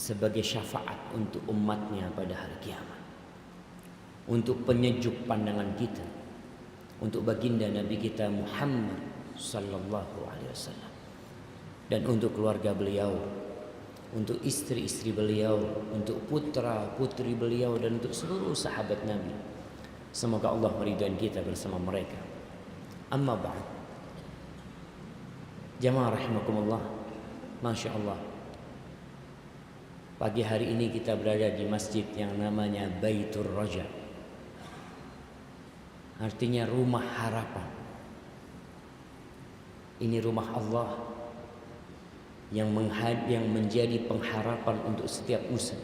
sebagai syafaat untuk umatnya pada hari kiamat, untuk penyejuk pandangan kita, untuk baginda Nabi kita Muhammad sallallahu alaihi wasallam, dan untuk keluarga beliau, untuk istri-istri beliau, untuk putra-putri beliau, dan untuk seluruh sahabat Nabi. Semoga Allah meridhai kita bersama mereka. Amma ba'd. Jamaah rahimakumullah, Masya Allah, pagi hari ini kita berada di masjid yang namanya Baitur Raja, artinya rumah harapan. Ini rumah Allah yang menjadi pengharapan untuk setiap muslim.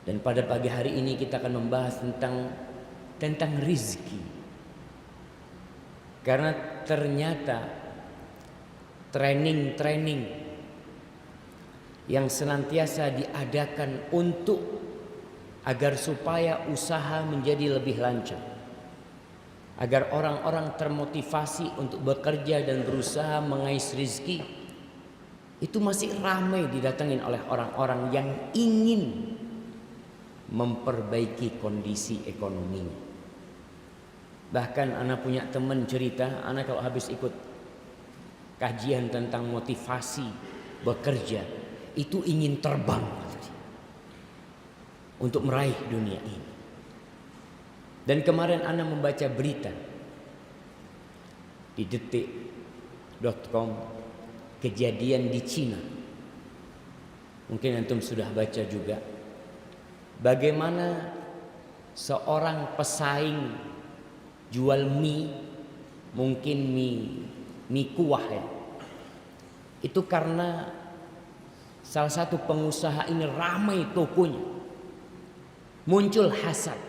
Dan pada pagi hari ini kita akan membahas tentang rizki. Karena ternyata training yang senantiasa diadakan agar supaya usaha menjadi lebih lancar, agar orang-orang termotivasi untuk bekerja dan berusaha mengais rizki, itu masih ramai didatangin oleh orang-orang yang ingin memperbaiki kondisi ekonominya. Bahkan anak punya teman cerita, anak kalau habis ikut kajian tentang motivasi bekerja, itu ingin terbang untuk meraih dunia ini. Dan kemarin Ana membaca berita di detik.com, kejadian di Cina. Mungkin antum sudah baca juga, bagaimana seorang pesaing jual mie, mungkin mie kuah ya, itu karena salah satu pengusaha ini ramai tokonya, muncul hasad,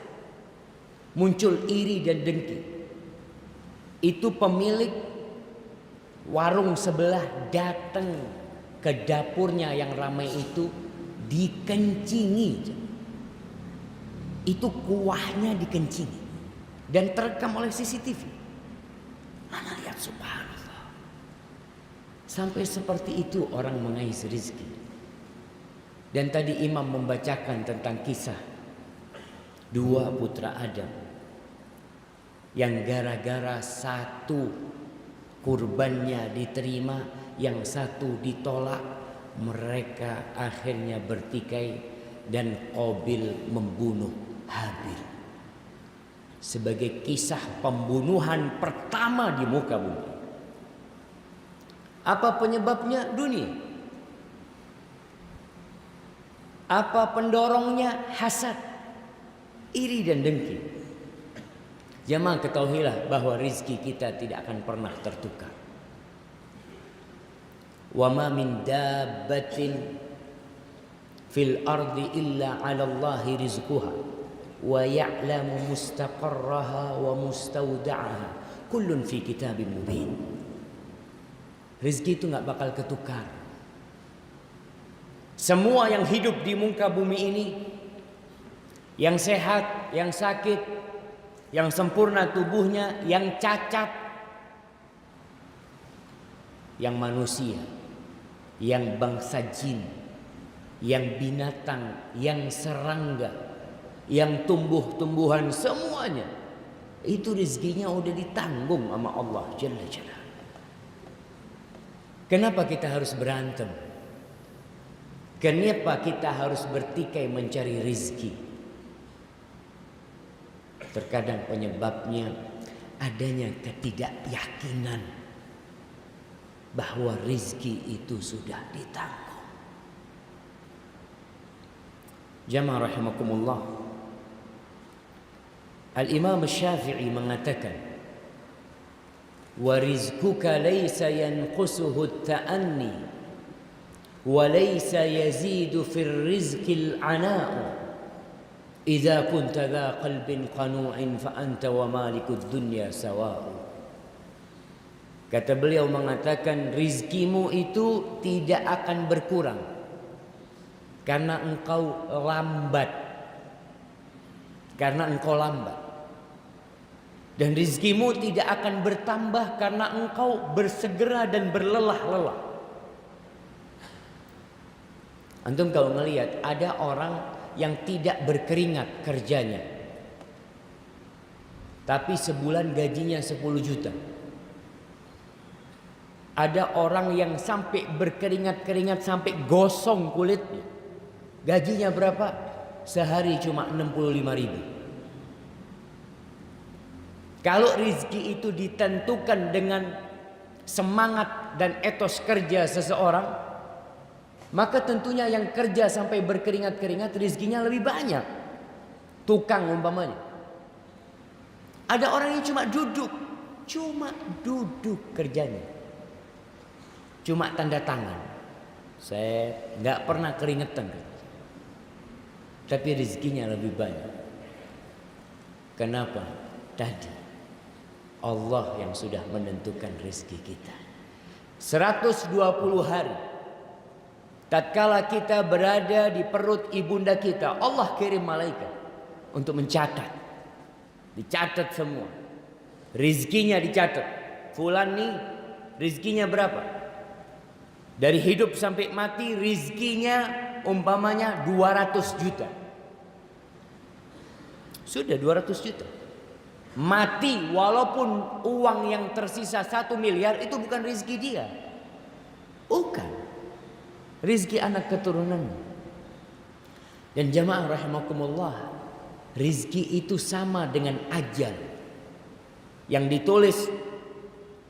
muncul iri dan dengki. Itu pemilik warung sebelah datang ke dapurnya yang ramai itu, dikencingi. Itu kuahnya dikencingi dan terekam oleh CCTV. Anak lihat, subhanallah, sampai seperti itu orang mengais rizki. Dan tadi imam membacakan tentang kisah dua putra Adam yang gara-gara satu kurbannya diterima, yang satu ditolak, mereka akhirnya bertikai dan Qabil membunuh Habil. Sebagai kisah pembunuhan pertama di muka bumi. Apa penyebabnya? Dunia. Apa pendorongnya? Hasad, iri dan dengki. Jamaah, ketahuilah bahwa rizki kita tidak akan pernah tertukar. Wa ma min dabbatin fil ardi illa 'ala Allahi rizquha wa ya'lamu mustaqarraha wa mustawda'aha kullun fi kitabim mubin. Rizki itu gak bakal ketukar. Semua yang hidup di muka bumi ini, yang sehat, yang sakit, yang sempurna tubuhnya, yang cacat, yang manusia, yang bangsa jin, yang binatang, yang serangga, yang tumbuh-tumbuhan, semuanya itu rezekinya udah ditanggung sama Allah Jalla Jalla. Kenapa kita harus berantem? Kenapa kita harus bertikai mencari rezeki? Terkadang penyebabnya adanya ketidakyakinan bahwa rezeki itu sudah ditanggung. Jamaah rahimakumullah, Al-Imam Syafi'i mengatakan, wa rizquka laysa yanqusuhu at-ta'anni wa laysa yazidu fir rizqil ana'u idza kunta dha qalbin qanu'in fa anta wa malikud dunya sawa'u. Kata beliau mengatakan, rizkimu itu tidak akan berkurang karena engkau lambat. Dan rizkimu tidak akan bertambah karena engkau bersegera dan berlelah-lelah. Antum kalau ngelihat ada orang yang tidak berkeringat kerjanya, tapi sebulan gajinya 10 juta. Ada orang yang sampai berkeringat-keringat sampai gosong kulitnya. Gajinya berapa? Sehari cuma 65.000. Kalau rizki itu ditentukan dengan semangat dan etos kerja seseorang, maka tentunya yang kerja sampai berkeringat-keringat rizkinya lebih banyak. Tukang umpamanya. Ada orang yang cuma duduk kerjanya. Cuma tanda tangan. Saya nggak pernah keringetan, tapi rizkinya lebih banyak. Kenapa? Tadi Allah yang sudah menentukan rizki kita. 120 hari tatkala kita berada di perut ibunda kita, Allah kirim malaikat untuk mencatat. Dicatat semua. Rizkinya dicatat. Fulan nih rizkinya berapa? Dari hidup sampai mati rizkinya umpamanya 200 juta. Sudah 200 juta. Mati walaupun uang yang tersisa 1 miliar itu bukan rizki dia. Bukan. Rizki anak keturunannya. Dan jamaah rahimakumullah, rizki itu sama dengan ajal yang ditulis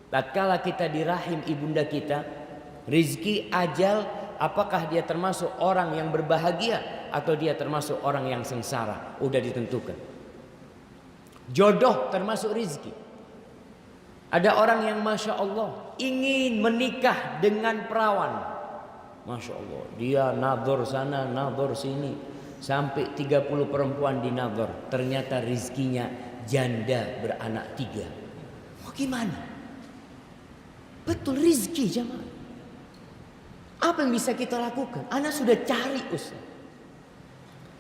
tatkala kita di rahim ibunda kita. Rizki ajal, apakah dia termasuk orang yang berbahagia atau dia termasuk orang yang sengsara, udah ditentukan. Jodoh termasuk rizki. Ada orang yang masya Allah ingin menikah dengan perawan, masya Allah, dia nador sana nador sini, sampai 30 perempuan di nador. Ternyata rizkinya janda beranak 3. Mau gimana? Betul rizki jamaah. Apa yang bisa kita lakukan? Ana sudah cari Ustaz.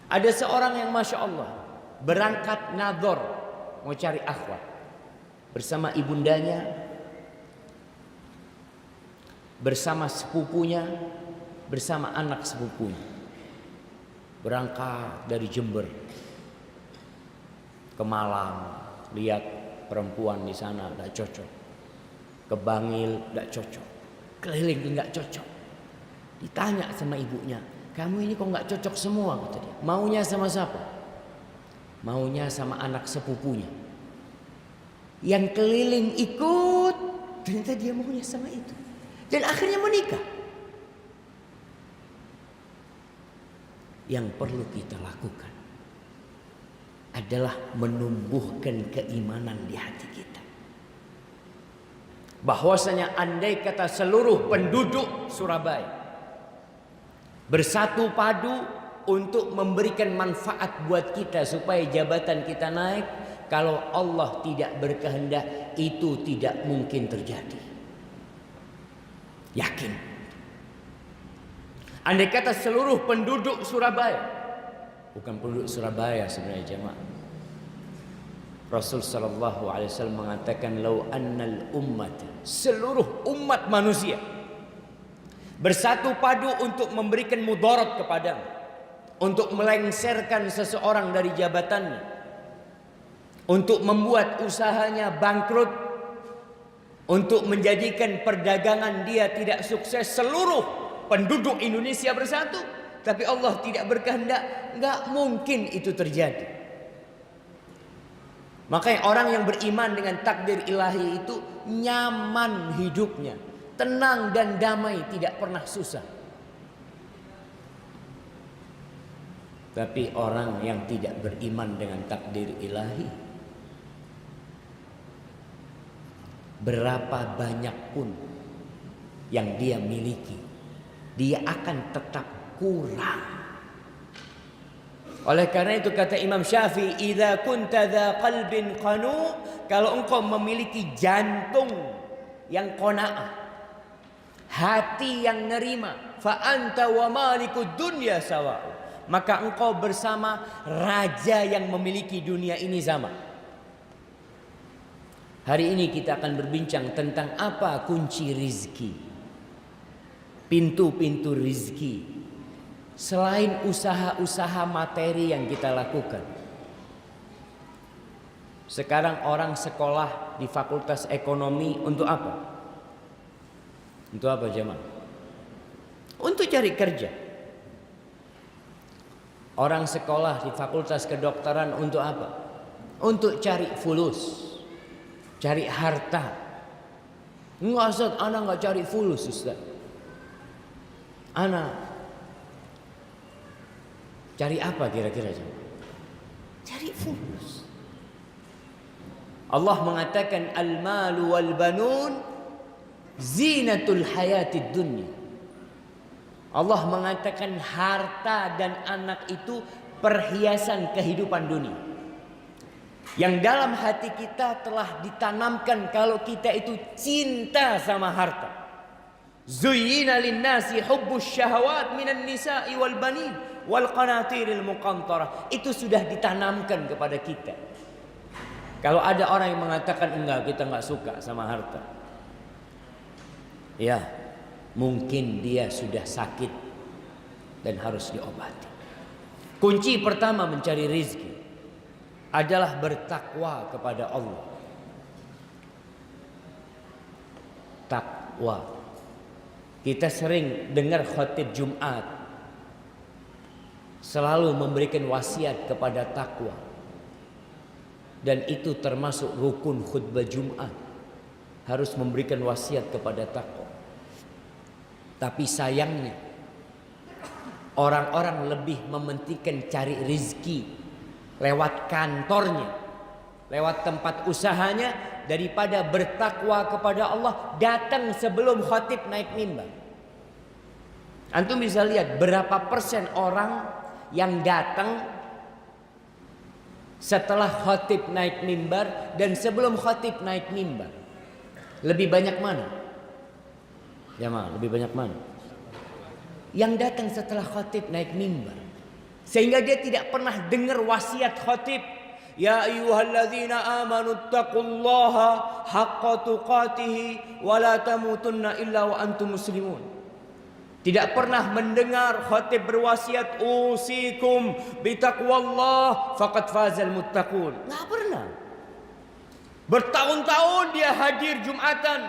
Ada seorang yang masya Allah berangkat nador, mau cari akhwat bersama ibundanya, bersama sepupunya, bersama anak sepupunya. Berangkat dari Jember ke Malang, lihat perempuan di sana tidak cocok. Ke Bangil tidak cocok. Keliling tidak cocok. Ditanya sama ibunya, kamu ini kok nggak cocok semua, kata dia. Maunya sama siapa? Maunya sama anak sepupunya. Yang keliling ikut, ternyata dia maunya sama itu. Dan akhirnya menikah. Yang perlu kita lakukan adalah menumbuhkan keimanan di hati kita. Bahwasanya andai kata seluruh penduduk Surabaya bersatu padu untuk memberikan manfaat buat kita supaya jabatan kita naik, kalau Allah tidak berkehendak itu tidak mungkin terjadi. Yakin. Andai kata seluruh penduduk Surabaya, bukan penduduk Surabaya sebenarnya jemaah. Rasul sallallahu alaihi wasallam mengatakan, "Lau annal ummat", seluruh umat manusia bersatu padu untuk memberikan mudarat kepadamu, untuk melengsarkan seseorang dari jabatannya, untuk membuat usahanya bangkrut, untuk menjadikan perdagangan dia tidak sukses. Seluruh penduduk Indonesia bersatu, tapi Allah tidak berkehendak, nggak mungkin itu terjadi. Makanya orang yang beriman dengan takdir ilahi itu nyaman hidupnya, tenang dan damai, tidak pernah susah. Tapi orang yang tidak beriman dengan takdir ilahi, berapa banyak pun yang dia miliki, dia akan tetap kurang. Oleh karena itu kata Imam Syafi'i, "Idza kunta dza qalbin qanu", kalau engkau memiliki jantung yang qanaah, hati yang nerima, fa anta wa malikud dunya sawa, maka engkau bersama raja yang memiliki dunia ini sama. Hari ini kita akan berbincang tentang apa kunci rizki, pintu-pintu rizki. Selain usaha-usaha materi yang kita lakukan, sekarang orang sekolah di Fakultas Ekonomi untuk apa? Untuk apa jemaah? Untuk cari kerja. Orang sekolah di Fakultas Kedokteran untuk apa? Untuk cari fulus, cari harta. Enggak, Ustaz, ana enggak cari fulus, Ustaz. Ana cari apa kira-kira? Cari fulus. Allah mengatakan al-malu wal banun zinatul hayatid dunya. Allah mengatakan harta dan anak itu perhiasan kehidupan dunia. Yang dalam hati kita telah ditanamkan kalau kita itu cinta sama harta. Zuyyina lin-nasi hubbus syahawat minan nisa'i wal banin wal qanatiril muqantarah. Itu sudah ditanamkan kepada kita. Kalau ada orang yang mengatakan enggak, kita enggak suka sama harta, ya mungkin dia sudah sakit dan harus diobati. Kunci pertama mencari rizki adalah bertakwa kepada Allah. Takwa. Kita sering dengar khotib Jumat selalu memberikan wasiat kepada takwa. Dan itu termasuk rukun khutbah Jumat, harus memberikan wasiat kepada takwa. Tapi sayangnya orang-orang lebih mementingkan cari rizki lewat kantornya, lewat tempat usahanya, daripada bertakwa kepada Allah datang sebelum khatib naik mimbar. Antum bisa lihat berapa persen orang yang datang setelah khatib naik mimbar dan sebelum khatib naik mimbar. Lebih banyak mana? Ya lebih banyak mana? Yang datang setelah khatib naik mimbar, sehingga dia tidak pernah dengar wasiat khatib. Ya ayyuhalladzina amanu taqullaha haqqa tuqatih wa la tamutunna illa wa antum muslimun. Tidak pernah mendengar khatib berwasiat usikum bitaqwallah faqad fazal muttaqun. Enggak pernah. Bertahun-tahun dia hadir Jumatan,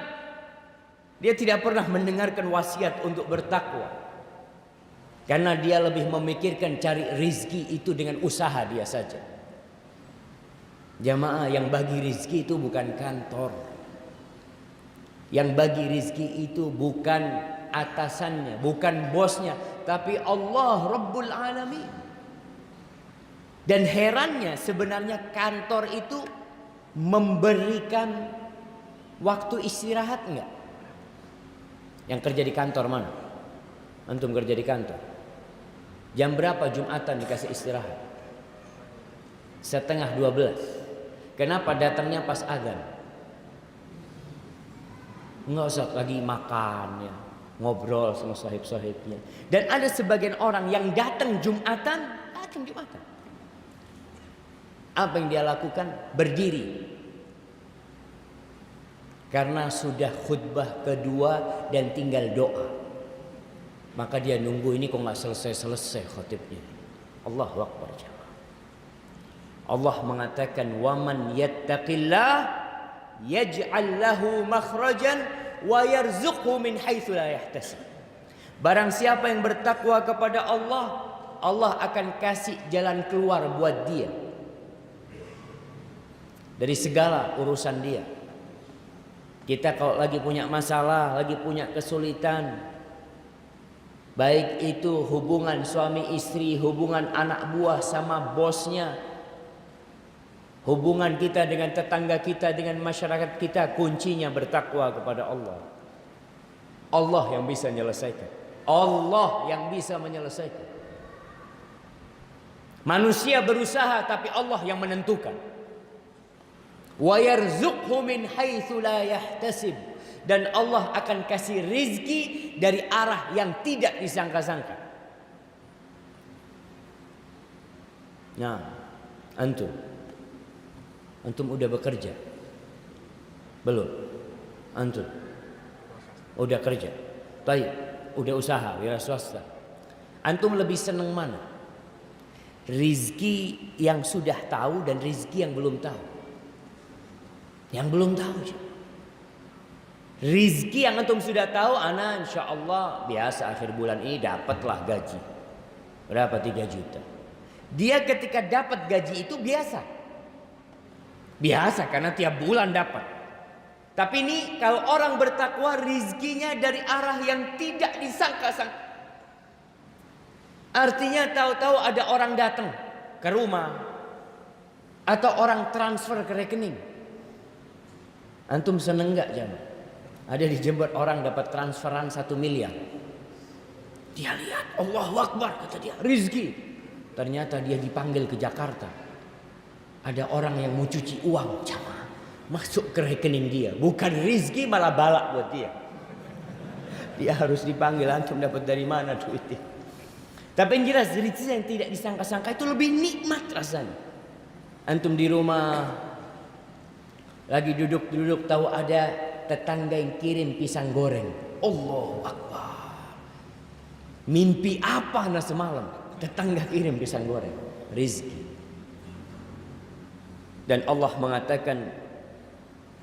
dia tidak pernah mendengarkan wasiat untuk bertakwa. Karena dia lebih memikirkan cari rizki itu dengan usaha dia saja. Jamaah, yang bagi rizki itu bukan kantor. Yang bagi rizki itu bukan atasannya, bukan bosnya, tapi Allah Rabbul Alamin. Dan herannya sebenarnya kantor itu memberikan waktu istirahat enggak? Yang kerja di kantor mana? Antum kerja di kantor, jam berapa Jumatan dikasih istirahat? 11:30. Kenapa datangnya pas azan? Enggak usah lagi makan ya, ngobrol sama sahib-sahibnya. Dan ada sebagian orang yang datang Jumatan. Apa yang dia lakukan? Berdiri. Karena sudah khutbah kedua dan tinggal doa. Maka dia nunggu, ini kok nggak selesai-selesai khutibnya. Allahu Akbar. Allah mengatakan, "Waman yattaqillah yaj'al lahu makhrajan wa yarzuqhu min haitsu la yahtasib." Barang siapa yang bertakwa kepada Allah, Allah akan kasih jalan keluar buat dia dari segala urusan dia. Kita kalau lagi punya masalah, lagi punya kesulitan, baik itu hubungan suami istri, hubungan anak buah sama bosnya, hubungan kita dengan tetangga kita, dengan masyarakat kita, kuncinya bertakwa kepada Allah. Allah yang bisa menyelesaikan. Allah yang bisa menyelesaikan. Manusia berusaha tapi Allah yang menentukan. Wa yarzuqhu min haitsu la yahtasib. Dan Allah akan kasih rizki dari arah yang tidak disangka-sangka. Nah, Antum udah bekerja? Belum? Antum udah kerja? Baik, udah usaha wira swasta. Antum lebih senang mana? Rizki yang sudah tahu dan rizki yang belum tahu? Yang belum tahu. Rizki yang antum sudah tahu, ana insya Allah biasa akhir bulan ini dapatlah gaji. Berapa? 3 juta. Dia ketika dapat gaji itu biasa. Biasa karena tiap bulan dapat. Tapi ini kalau orang bertakwa, rizkinya dari arah yang tidak disangka-sangka. Artinya tahu-tahu ada orang datang ke rumah atau orang transfer ke rekening. Antum seneng nggak jamaah? Ada di Jember orang dapat transferan 1 miliar. Dia lihat, Allahu Akbar, kata dia, rizki. Ternyata dia dipanggil ke Jakarta. Ada orang yang mau cuci uang, jamaah, masuk ke rekening dia. Bukan rizki, malah balak buat dia. Dia harus dipanggil, antum dapat dari mana duitnya? Tapi yang jelas rizki yang tidak disangka-sangka itu lebih nikmat rasanya. Antum di rumah lagi duduk-duduk, tahu ada tetangga yang kirim pisang goreng. Allahu Akbar. Mimpi apa anda semalam? Tetangga kirim pisang goreng. Rizki. Dan Allah mengatakan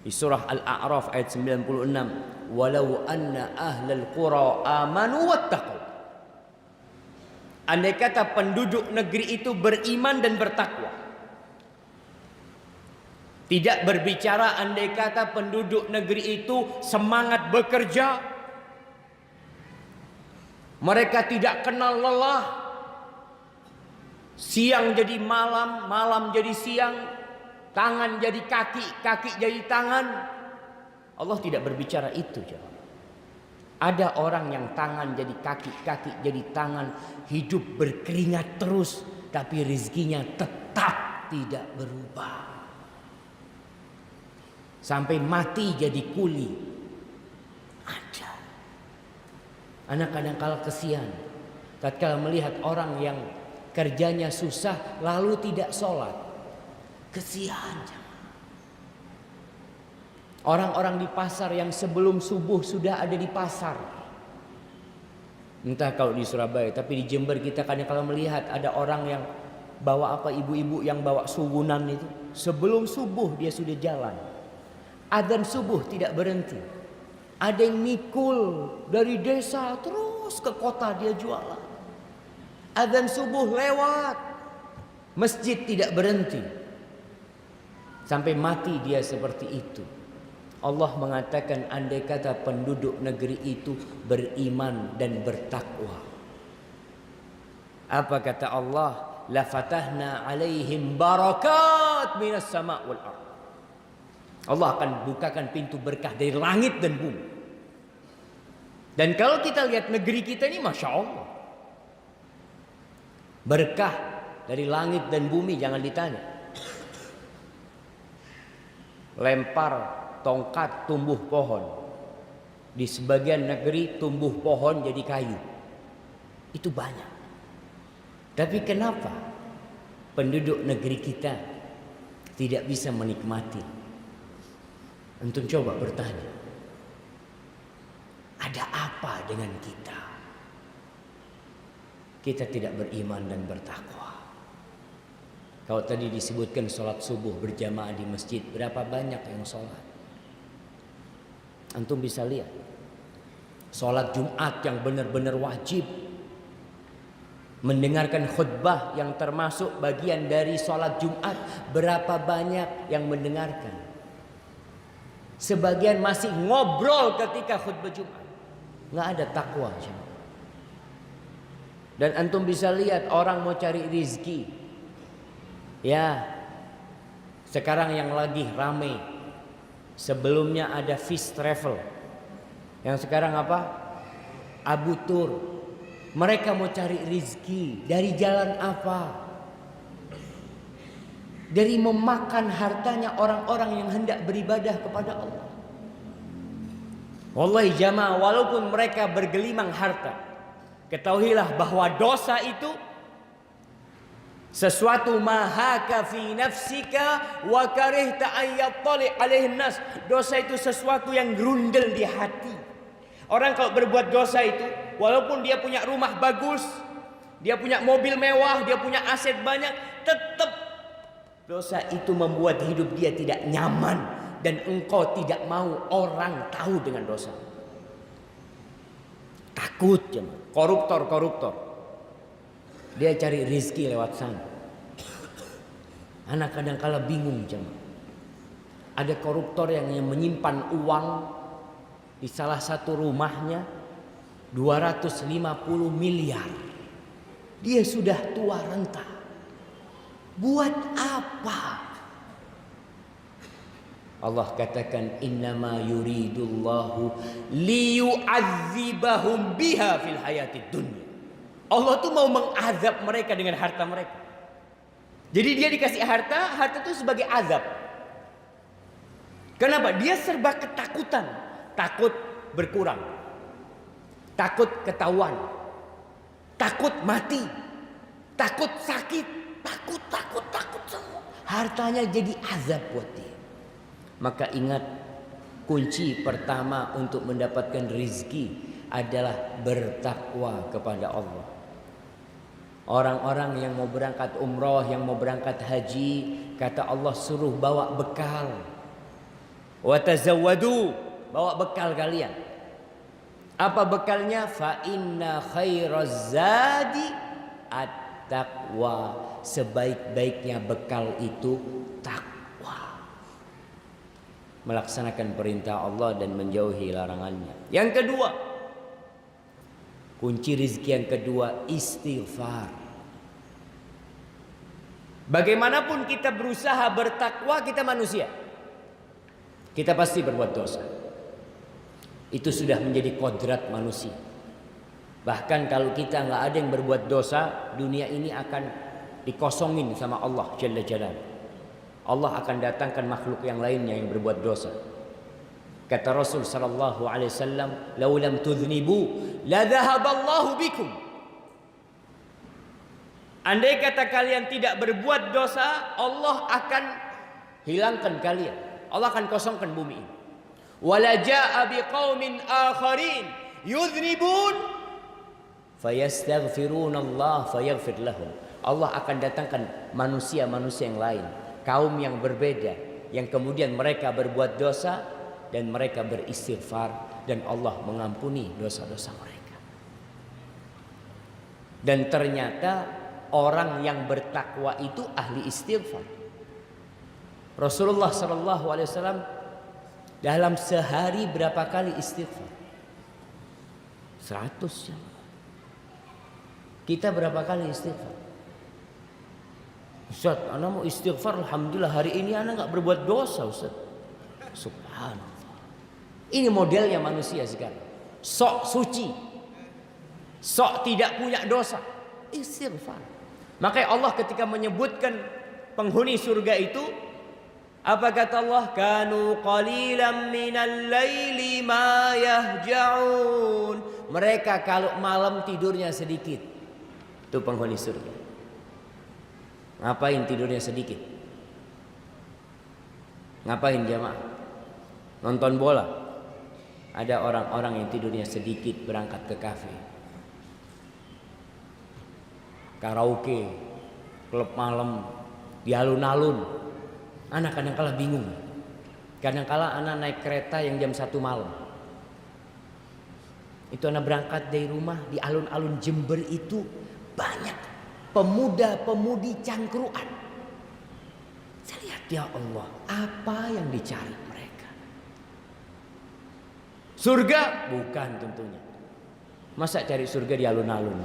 di surah Al-A'raf ayat 96, walau anna ahlal qura amanu wattaqu. Andai kata penduduk negeri itu beriman dan bertakwa. Tidak berbicara andai kata penduduk negeri itu semangat bekerja. Mereka tidak kenal lelah. Siang jadi malam, malam jadi siang, tangan jadi kaki, kaki jadi tangan. Allah tidak berbicara itu. Ada orang yang tangan jadi kaki, kaki jadi tangan, hidup berkeringat terus, tapi rezekinya tetap tidak berubah. Sampai mati jadi kuli. Ada. Anak kadang-kala kesian tatkala melihat orang yang kerjanya susah lalu tidak sholat. Kesian. Orang-orang di pasar yang sebelum subuh sudah ada di pasar. Entah kalau di Surabaya, tapi di Jember kita kadang-kala melihat ada orang yang bawa apa, ibu-ibu yang bawa suwunan itu. Sebelum subuh dia sudah jalan. Adzan subuh tidak berhenti. Ada yang mikul dari desa terus ke kota dia jualan. Adzan subuh lewat, masjid tidak berhenti. Sampai mati dia seperti itu. Allah mengatakan andai kata penduduk negeri itu beriman dan bertakwa. Apa kata Allah? La fatahna alaihim barakat minas sama' wal ardh. Allah akan bukakan pintu berkah dari langit dan bumi. Dan kalau kita lihat negeri kita ini, Masya Allah, berkah dari langit dan bumi jangan ditanya. Lempar tongkat tumbuh pohon. Di sebagian negeri tumbuh pohon jadi kayu. Itu banyak. Tapi kenapa penduduk negeri kita tidak bisa menikmati? Antum coba bertanya, ada apa dengan kita? Kita tidak beriman dan bertakwa. Kalau tadi disebutkan sholat subuh berjamaah di masjid, berapa banyak yang sholat? Antum bisa lihat sholat Jumat yang benar-benar wajib, mendengarkan khutbah yang termasuk bagian dari sholat Jumat, berapa banyak yang mendengarkan? Sebagian masih ngobrol ketika khutbah Jumat. Nggak ada takwa. Dan antum bisa lihat orang mau cari rizki. Ya, sekarang yang lagi rame. Sebelumnya ada fish travel. Yang sekarang apa? Abu Tur. Mereka mau cari rizki. Dari jalan apa? Dari memakan hartanya orang-orang yang hendak beribadah kepada Allah. Wallahi jamaah, walaupun mereka bergelimang harta, ketahuilah bahwa dosa itu sesuatu mahaka fi nafsika wa karihta ayyattali alaihin nas. Dosa itu sesuatu yang grundel di hati. Orang kalau berbuat dosa itu, walaupun dia punya rumah bagus, dia punya mobil mewah, dia punya aset banyak, tetap dosa itu membuat hidup dia tidak nyaman, dan engkau tidak mau orang tahu dengan dosa. Takut jemaah. Koruptor dia cari rizki lewat sana. Anak kadang-kala bingung jemaah. Ada koruptor yang menyimpan uang di salah satu rumahnya 250 miliar. Dia sudah tua renta. Buat apa? Allah katakan innama yuridullahu liyu'adzibahum biha fil hayatid dunya. Allah tuh mau mengazab mereka dengan harta mereka. Jadi dia dikasih harta itu sebagai azab. Kenapa? Dia serba ketakutan. Takut berkurang, takut ketahuan, takut mati, takut sakit, takut semua. Hartanya jadi azab buat dia. Maka ingat, kunci pertama untuk mendapatkan rizki adalah bertakwa kepada Allah. Orang-orang yang mau berangkat umroh, yang mau berangkat haji, kata Allah suruh bawa bekal. Wa tazawwadu, bawa bekal kalian. Apa bekalnya? Fa inna khairaz zadi at-taqwa. Sebaik-baiknya bekal itu takwa. Melaksanakan perintah Allah dan menjauhi larangannya. Yang kedua, kunci rizki yang kedua, istighfar. Bagaimanapun kita berusaha bertakwa, kita manusia. Kita pasti berbuat dosa. Itu sudah menjadi kodrat manusia. Bahkan kalau kita nggak ada yang berbuat dosa, dunia ini akan dikosongin sama Allah Jalla Jalaluhu. Allah akan datangkan makhluk yang lainnya yang berbuat dosa. Kata Rasul sallallahu alaihi wasallam, "Lau lam tudhnibu la dhahaballahu bikum." Andai kata kalian tidak berbuat dosa, Allah akan hilangkan kalian. Allah akan kosongkan bumi ini. Wala jaa biqaumin akharin yudhnibun fayastaghfiruna Allah fayaghfir lahum. Allah akan datangkan manusia-manusia yang lain, kaum yang berbeda, yang kemudian mereka berbuat dosa dan mereka beristighfar dan Allah mengampuni dosa-dosa mereka. Dan ternyata orang yang bertakwa itu ahli istighfar. Rasulullah sallallahu alaihi wasallam dalam sehari berapa kali istighfar? 100 ya. Kita berapa kali istighfar? Ustaz, ana mau istighfar, alhamdulillah hari ini ana enggak berbuat dosa, Ustaz. Subhanallah. Ini modelnya manusia sekarang. Sok suci. Sok tidak punya dosa. Istighfar. Makanya Allah ketika menyebutkan penghuni surga itu, apa kata Allah? Kanu qalilan minal laili ma yahja'un. Mereka kalau malam tidurnya sedikit. Itu penghuni surga. Ngapain tidurnya sedikit? Ngapain jamaah? Nonton bola. Ada orang-orang yang tidurnya sedikit berangkat ke kafe, karaoke, klub malam, di alun-alun. Anak kadang-kala bingung. Kadang-kala anak naik kereta yang jam 1 malam. Itu anak berangkat dari rumah, di alun-alun Jember itu banyak pemuda-pemudi cangkruan. Saya lihat, ya Allah, apa yang dicari mereka? Surga? Bukan tentunya. Masa cari surga di alun-alun?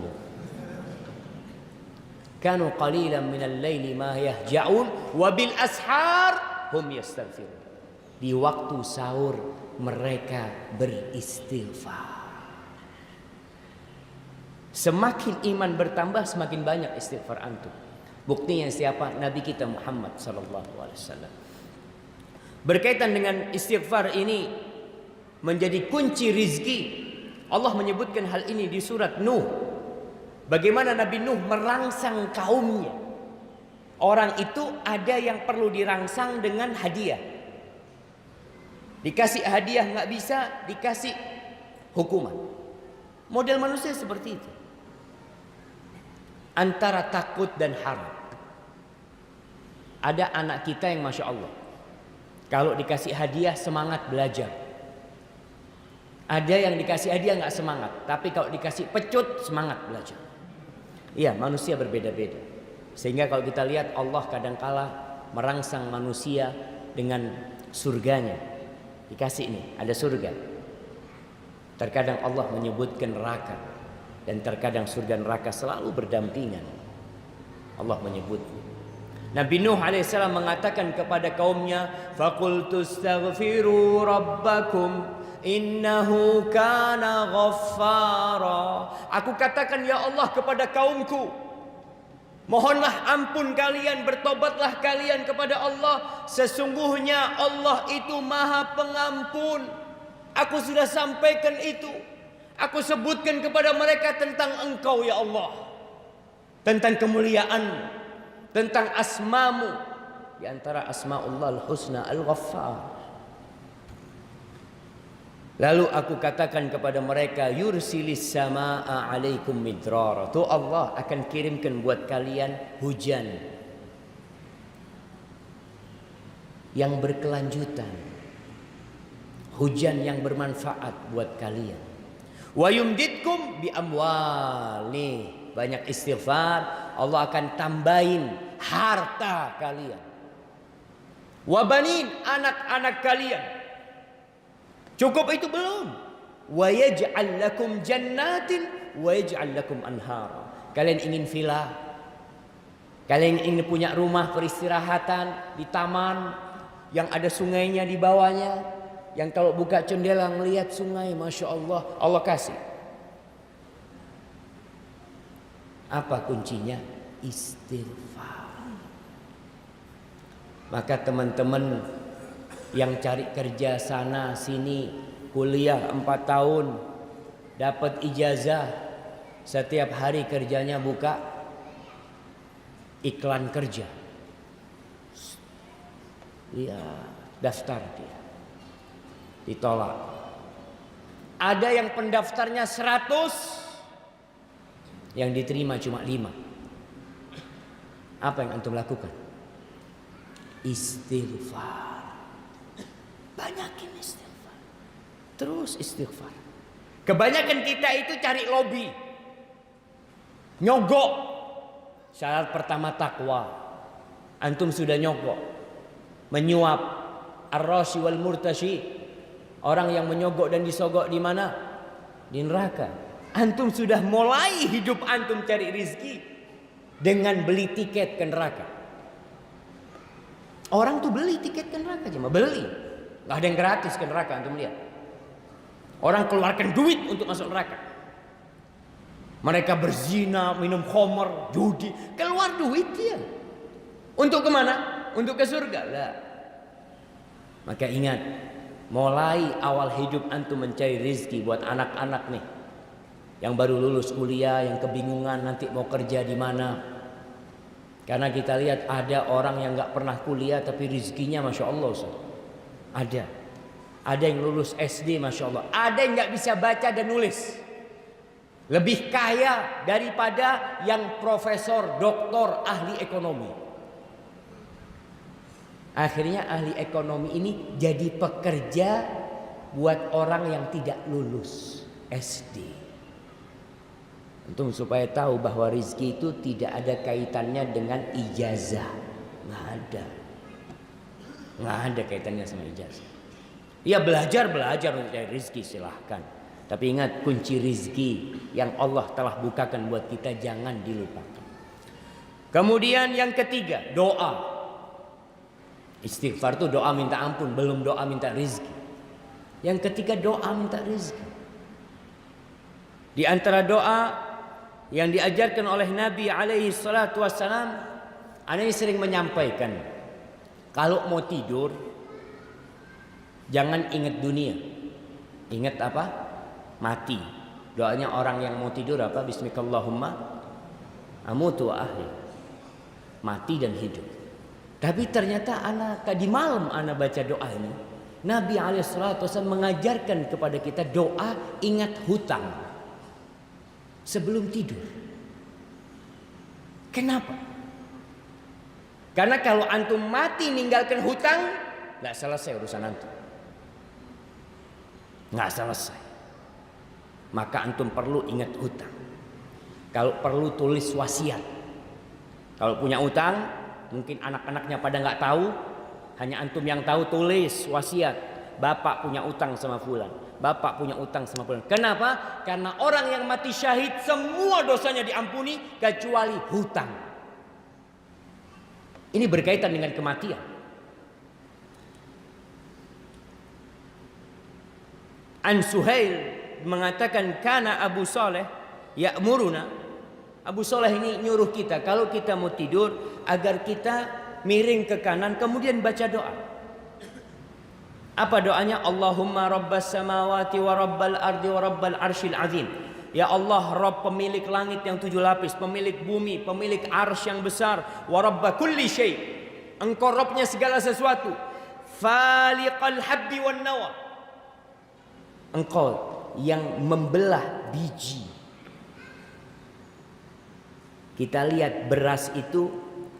Kanu qalilan minal laili ma yahja'un wa bil ashar hum yastaghfirun. Di waktu sahur mereka beristighfar. Semakin iman bertambah, semakin banyak istighfar antum. Buktinya siapa? Nabi kita Muhammad sallallahu alaihi wasallam. Berkaitan dengan istighfar ini menjadi kunci rizki. Allah menyebutkan hal ini di surat Nuh. Bagaimana Nabi Nuh merangsang kaumnya. Orang itu ada yang perlu dirangsang dengan hadiah. Dikasih hadiah nggak bisa, dikasih hukuman. Model manusia seperti itu. antara takut dan harap. Ada anak kita yang Masya Allah, kalau dikasih hadiah semangat belajar. Ada yang dikasih hadiah nggak semangat, tapi kalau dikasih pecut semangat belajar. Iya, manusia berbeda-beda. Sehingga kalau kita lihat Allah kadangkala merangsang manusia dengan surganya. Dikasih nih, ada surga. Terkadang Allah menyebutkan neraka, dan terkadang surga neraka selalu berdampingan. Allah menyebutnya. Nabi Nuh alaihissalam mengatakan kepada kaumnya, "Faqultu astaghfiru rabbakum innahu kana ghaffara." Aku katakan ya Allah kepada kaumku, mohonlah ampun kalian, bertobatlah kalian kepada Allah. Sesungguhnya Allah itu Maha Pengampun. Aku sudah sampaikan itu. Aku sebutkan kepada mereka tentang Engkau ya Allah, tentang kemuliaan, tentang asmamu. Di antara asma'ullah al-husna al-ghaffar. Lalu aku katakan kepada mereka, yursilis samaa alaikum midrara. Tuh Allah akan kirimkan buat kalian hujan yang berkelanjutan, hujan yang bermanfaat buat kalian. Wa yumditkum bi amwal. Nih, banyak istighfar, Allah akan tambahin harta kalian. Wa banin, anak-anak kalian. Cukup itu belum. Wa yaj'al lakum jannatin wa yaj'al lakum anhara. Kalian ingin villa, kalian ingin punya rumah peristirahatan di taman yang ada sungainya di bawahnya, yang kalau buka jendela melihat sungai, Masya Allah, Allah kasih. Apa kuncinya? Istighfar. Maka teman-teman yang cari kerja sana sini, kuliah 4 tahun, dapat ijazah, setiap hari kerjanya buka iklan kerja, ya daftar dia, ditolak. Ada yang pendaftarnya 100, yang diterima cuma 5. Apa yang antum lakukan? Istighfar. Banyakin istighfar. Terus istighfar. Kebanyakan kita itu cari lobby, nyogok. Syarat pertama takwa. Antum sudah nyogok, menyuap, ar-rashi wal murtashi. Orang yang menyogok dan disogok di mana? Di neraka. Antum sudah mulai hidup antum cari rizki dengan beli tiket ke neraka. Orang tuh beli tiket ke neraka, cuma beli. Gak ada yang gratis ke neraka, antum lihat. Orang keluarkan duit untuk masuk neraka. Mereka berzina, minum khamr, judi, keluar duit dia. Untuk kemana? Untuk ke surga lah. Maka ingat, mulai awal hidup antum mencari rizki buat anak-anak nih, yang baru lulus kuliah, yang kebingungan nanti mau kerja di mana. Karena kita lihat ada orang yang gak pernah kuliah tapi rizkinya Masya Allah, Ustaz. Ada yang lulus SD Masya Allah, ada yang gak bisa baca dan nulis, lebih kaya daripada yang profesor, doktor, ahli ekonomi. Akhirnya ahli ekonomi ini jadi pekerja buat orang yang tidak lulus SD. Untuk supaya tahu bahwa rizki itu tidak ada kaitannya dengan ijazah. Nggak ada kaitannya sama ijazah. Ya belajar untuk cari rizki silahkan. Tapi ingat, kunci rizki yang Allah telah bukakan buat kita jangan dilupakan. Kemudian yang ketiga, doa. Istighfar itu doa minta ampun, belum doa minta rizki. Yang ketiga, doa minta rizki. Di antara doa yang diajarkan oleh Nabi alaihi salatu wassalam, ana sering menyampaikan, kalau mau tidur jangan ingat dunia. Ingat apa? Mati. Doanya orang yang mau tidur apa? Bismillahirrahmanirrahim, amutu wa ahli. Mati dan hidup. Tapi ternyata tadi malam ana baca doa ini, Nabi alaihi salatu wassalam mengajarkan kepada kita doa ingat hutang sebelum tidur. Kenapa? Karena kalau antum mati ninggalkan hutang, nggak selesai urusan antum. Nggak selesai. Maka antum perlu ingat hutang. Kalau perlu tulis wasiat. Kalau punya utang, mungkin anak-anaknya pada nggak tahu, hanya antum yang tahu, tulis wasiat. Bapak punya utang sama fulan. Bapak punya utang sama fulan. Kenapa? Karena orang yang mati syahid semua dosanya diampuni kecuali hutang. Ini berkaitan dengan kematian. An Suhail mengatakan kana Abu Saleh ya'muruna. Abu Saleh ini nyuruh kita kalau kita mau tidur agar kita miring ke kanan kemudian baca doa. Apa doanya? Allahumma rabbas samawati wa rabbal ardi wa rabbal arsyil azim. Ya Allah, Rabb pemilik langit yang 7 lapis, pemilik bumi, pemilik arsy yang besar, wa rabba kulli syai'. Engkau Rabbnya segala sesuatu. Faliqal habbi wan nawa. Engkau yang membelah biji. Kita lihat beras itu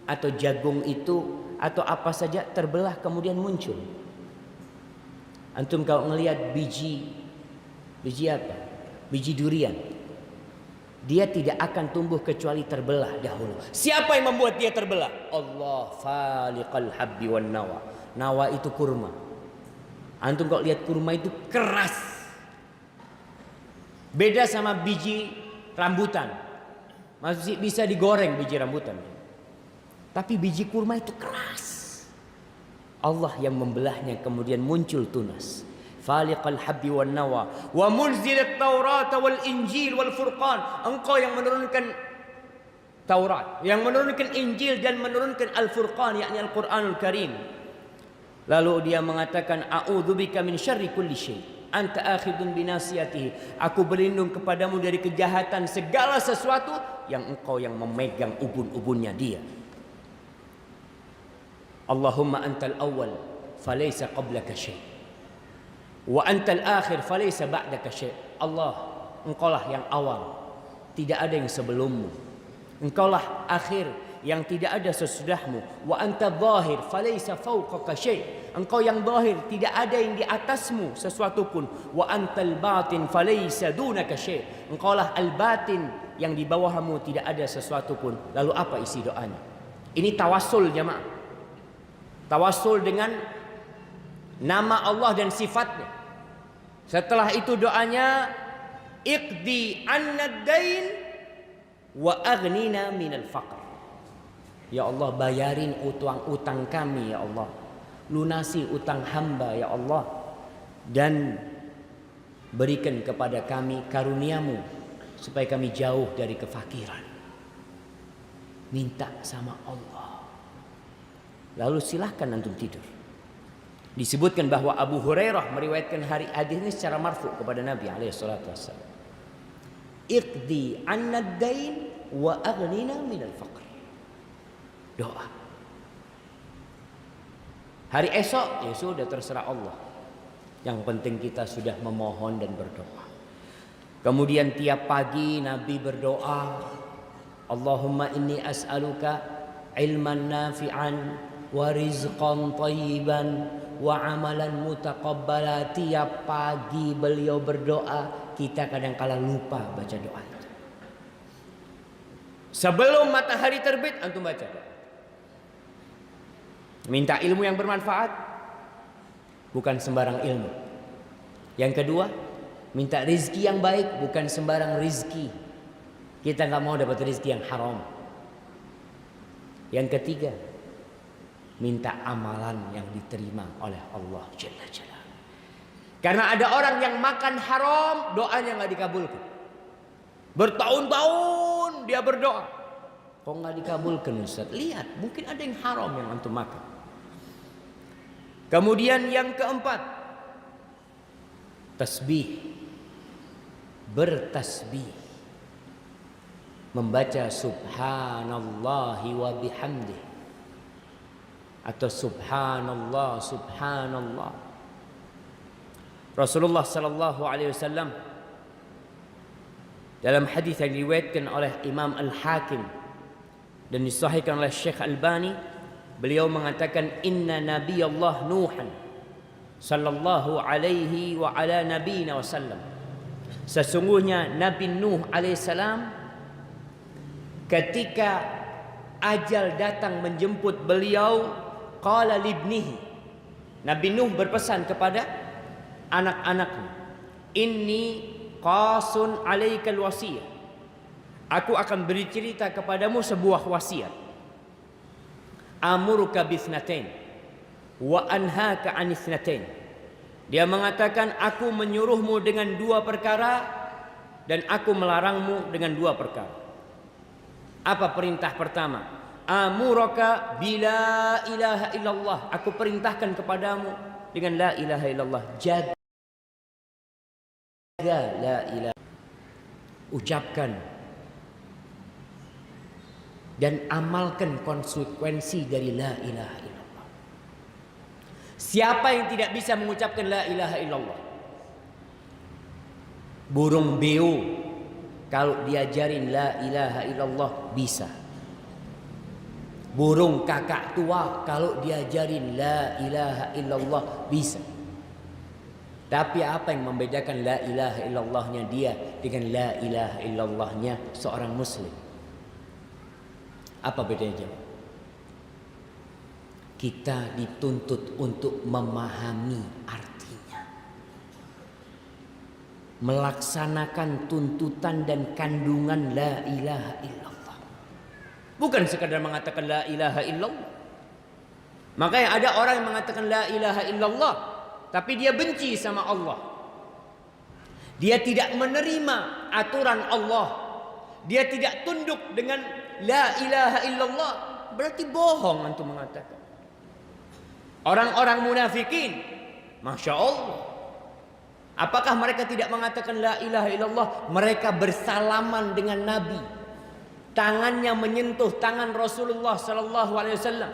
atau jagung itu atau apa saja terbelah kemudian muncul. Antum kalau ngelihat biji apa? Biji durian, dia tidak akan tumbuh kecuali terbelah dahulu. Siapa yang membuat dia terbelah? Allah. Faliqal habbi wan nawa. Nawa itu kurma. Antum kalau lihat kurma itu keras. Beda sama biji rambutan. Masih bisa digoreng biji rambutan. Tapi biji kurma itu keras. Allah yang membelahnya kemudian muncul tunas. Faliqal habbi wan nawa wa munzilat Taurat wal Injil wal Furqan. Engkau yang menurunkan Taurat, yang menurunkan Injil dan menurunkan Al-Furqan, yakni Al-Qur'anul Karim. Lalu dia mengatakan a'udzubika min syarri kulli syai'. Anta akhidun binasiyatihi. Aku berlindung kepadamu dari kejahatan segala sesuatu yang engkau yang memegang ubun-ubunnya dia. Allahumma antal awwal falaysa qablaka syai'. Wa antal akhir falaysa ba'daka syai'. Allah, engkaulah yang awal, tidak ada yang sebelummu. Engkaulah akhir yang tidak ada sesudahmu. Wa anta zahir falaysa fawqaka syai'. Engkau yang zahir, tidak ada yang di atasmu sesuatu pun. Wa antal batin falaysa dunaka syai'. Engkaulah al-batin yang di bawahmu tidak ada sesuatu pun. Lalu apa isi doanya? Ini tawassul jemaah. Tawassul dengan nama Allah dan sifatnya. Setelah itu doanya iqdi anna dain wa aghnina minal faqr. Ya Allah, bayarin utang kami ya Allah. Lunasi utang hamba ya Allah. Dan berikan kepada kami karuniamu supaya kami jauh dari kefakiran. Minta sama Allah. Lalu silahkan antum tidur. Disebutkan bahwa Abu Hurairah meriwayatkan hadis ini secara marfu kepada Nabi alaihi salatu wasallam. Iqdi anna ad-dain wa aghnina minal faqr. Doa. Hari esok ya sudah terserah Allah. Yang penting kita sudah memohon dan berdoa. Kemudian tiap pagi Nabi berdoa, Allahumma inni as'aluka ilman nafi'an wa rizqan thayyiban wa amalan mutaqabbala. Tiap pagi beliau berdoa, kita kadang-kala lupa baca doa itu. Sebelum matahari terbit antum baca doa. Minta ilmu yang bermanfaat, bukan sembarang ilmu. Yang kedua, minta rizki yang baik, bukan sembarang rizki. Kita nggak mau dapat rizki yang haram. Yang ketiga, minta amalan yang diterima oleh Allah Jalla Jalaluhu. Karena ada orang yang makan haram, doanya nggak dikabulkan. Bertahun-tahun dia berdoa, kok nggak dikabulkan Ustaz? Lihat, mungkin ada yang haram yang antum makan. Kemudian yang keempat, tasbih. Bertasbih. Membaca subhanallahi wa bihamdih. Atau subhanallah, subhanallah. Rasulullah sallallahu alaihi wasallam dalam hadis yang diriwayatkan oleh Imam Al-Hakim dan disahihkan oleh Syekh Albani, beliau mengatakan inna nabiyallah Nuhan sallallahu alaihi wa ala nabiyina wasallam, sesungguhnya Nabi Nuh alaihissalam ketika ajal datang menjemput beliau, qala libnihi, Nabi Nuh berpesan kepada anak-anaknya, inni qasun alaikal wasiyah, aku akan beri cerita kepadamu sebuah wasiat. Amuruka bisnatain wa anhaka anisnatain. Dia mengatakan aku menyuruhmu dengan dua perkara dan aku melarangmu dengan dua perkara. Apa perintah pertama? Amuruka bila ilaha illallah, aku perintahkan kepadamu dengan la ilaha illallah. Jaga la ilaha, ucapkan dan amalkan konsekuensi dari la ilaha illallah. Siapa yang tidak bisa mengucapkan la ilaha illallah? Burung beo kalau diajarin la ilaha illallah bisa. Burung kakak tua kalau diajarin la ilaha illallah bisa. Tapi apa yang membedakan la ilaha illallahnya dia dengan la ilaha illallahnya seorang muslim? Apa bedanya? Kita dituntut untuk memahami artinya, melaksanakan tuntutan dan kandungan la ilaha illallah, bukan sekadar mengatakan la ilaha illallah. Makanya ada orang yang mengatakan la ilaha illallah tapi dia benci sama Allah, dia tidak menerima aturan Allah, dia tidak tunduk dengan la ilaha illallah, berarti bohong antum mengatakan. Orang-orang munafikin, masya Allah, apakah mereka tidak mengatakan la ilaha illallah? Mereka bersalaman dengan Nabi, tangannya menyentuh tangan Rasulullah sallallahu alaihi wasallam.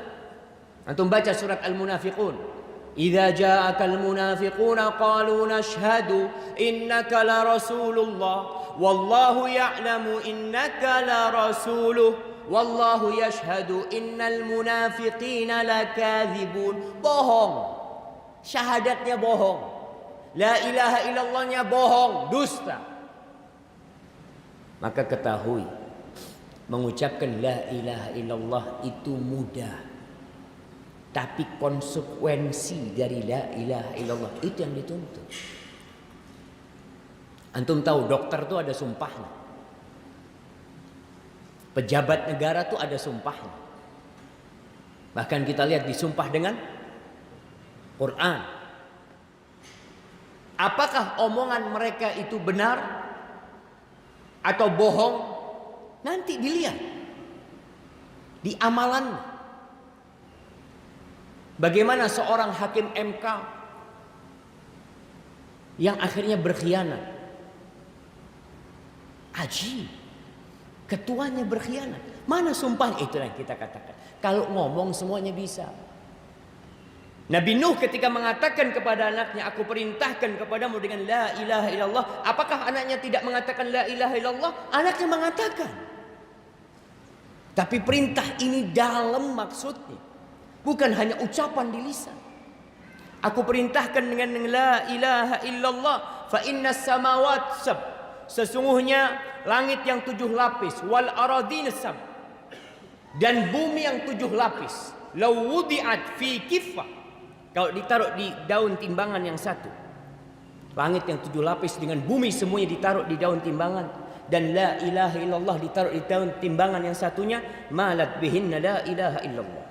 Antum baca surat Al-Munafiqun. Idza ja'akal munafiquna qalu nashhadu innaka la rasulullah wallahu ya'lamu innaka la rasuluh wallahu yashhadu innal munafiqina lakadzibun. Bohong, syahadatnya bohong, la ilaha illallahnya bohong, dusta. Maka ketahui, mengucapkan la ilaha illallah itu mudah, tapi konsekuensi dari la ilaha illallah itu yang dituntut. Antum tahu dokter tuh ada sumpahnya, pejabat negara tuh ada sumpahnya. Bahkan kita lihat disumpah dengan Quran. Apakah omongan mereka itu benar atau bohong? Nanti dilihat di amalannya. Bagaimana seorang hakim MK yang akhirnya berkhianat? Ajib, ketuanya berkhianat. Mana sumpah? Itu yang kita katakan. Kalau ngomong semuanya bisa. Nabi Nuh ketika mengatakan kepada anaknya, aku perintahkan kepadamu dengan la ilaha illallah. Apakah anaknya tidak mengatakan la ilaha illallah? Anaknya mengatakan. Tapi perintah ini dalam maksudnya, bukan hanya ucapan di lisan. Aku perintahkan dengan la ilaha illallah. Fa inna samawat sab, sesungguhnya langit yang 7 lapis, wal aradin sab, dan bumi yang 7 lapis, law wudi'at fi kiffah, kalau ditaruh di daun timbangan yang satu, langit yang 7 lapis dengan bumi semuanya ditaruh di daun timbangan, dan la ilaha illallah ditaruh di daun timbangan yang satunya, malat bihinna la ilaha illallah.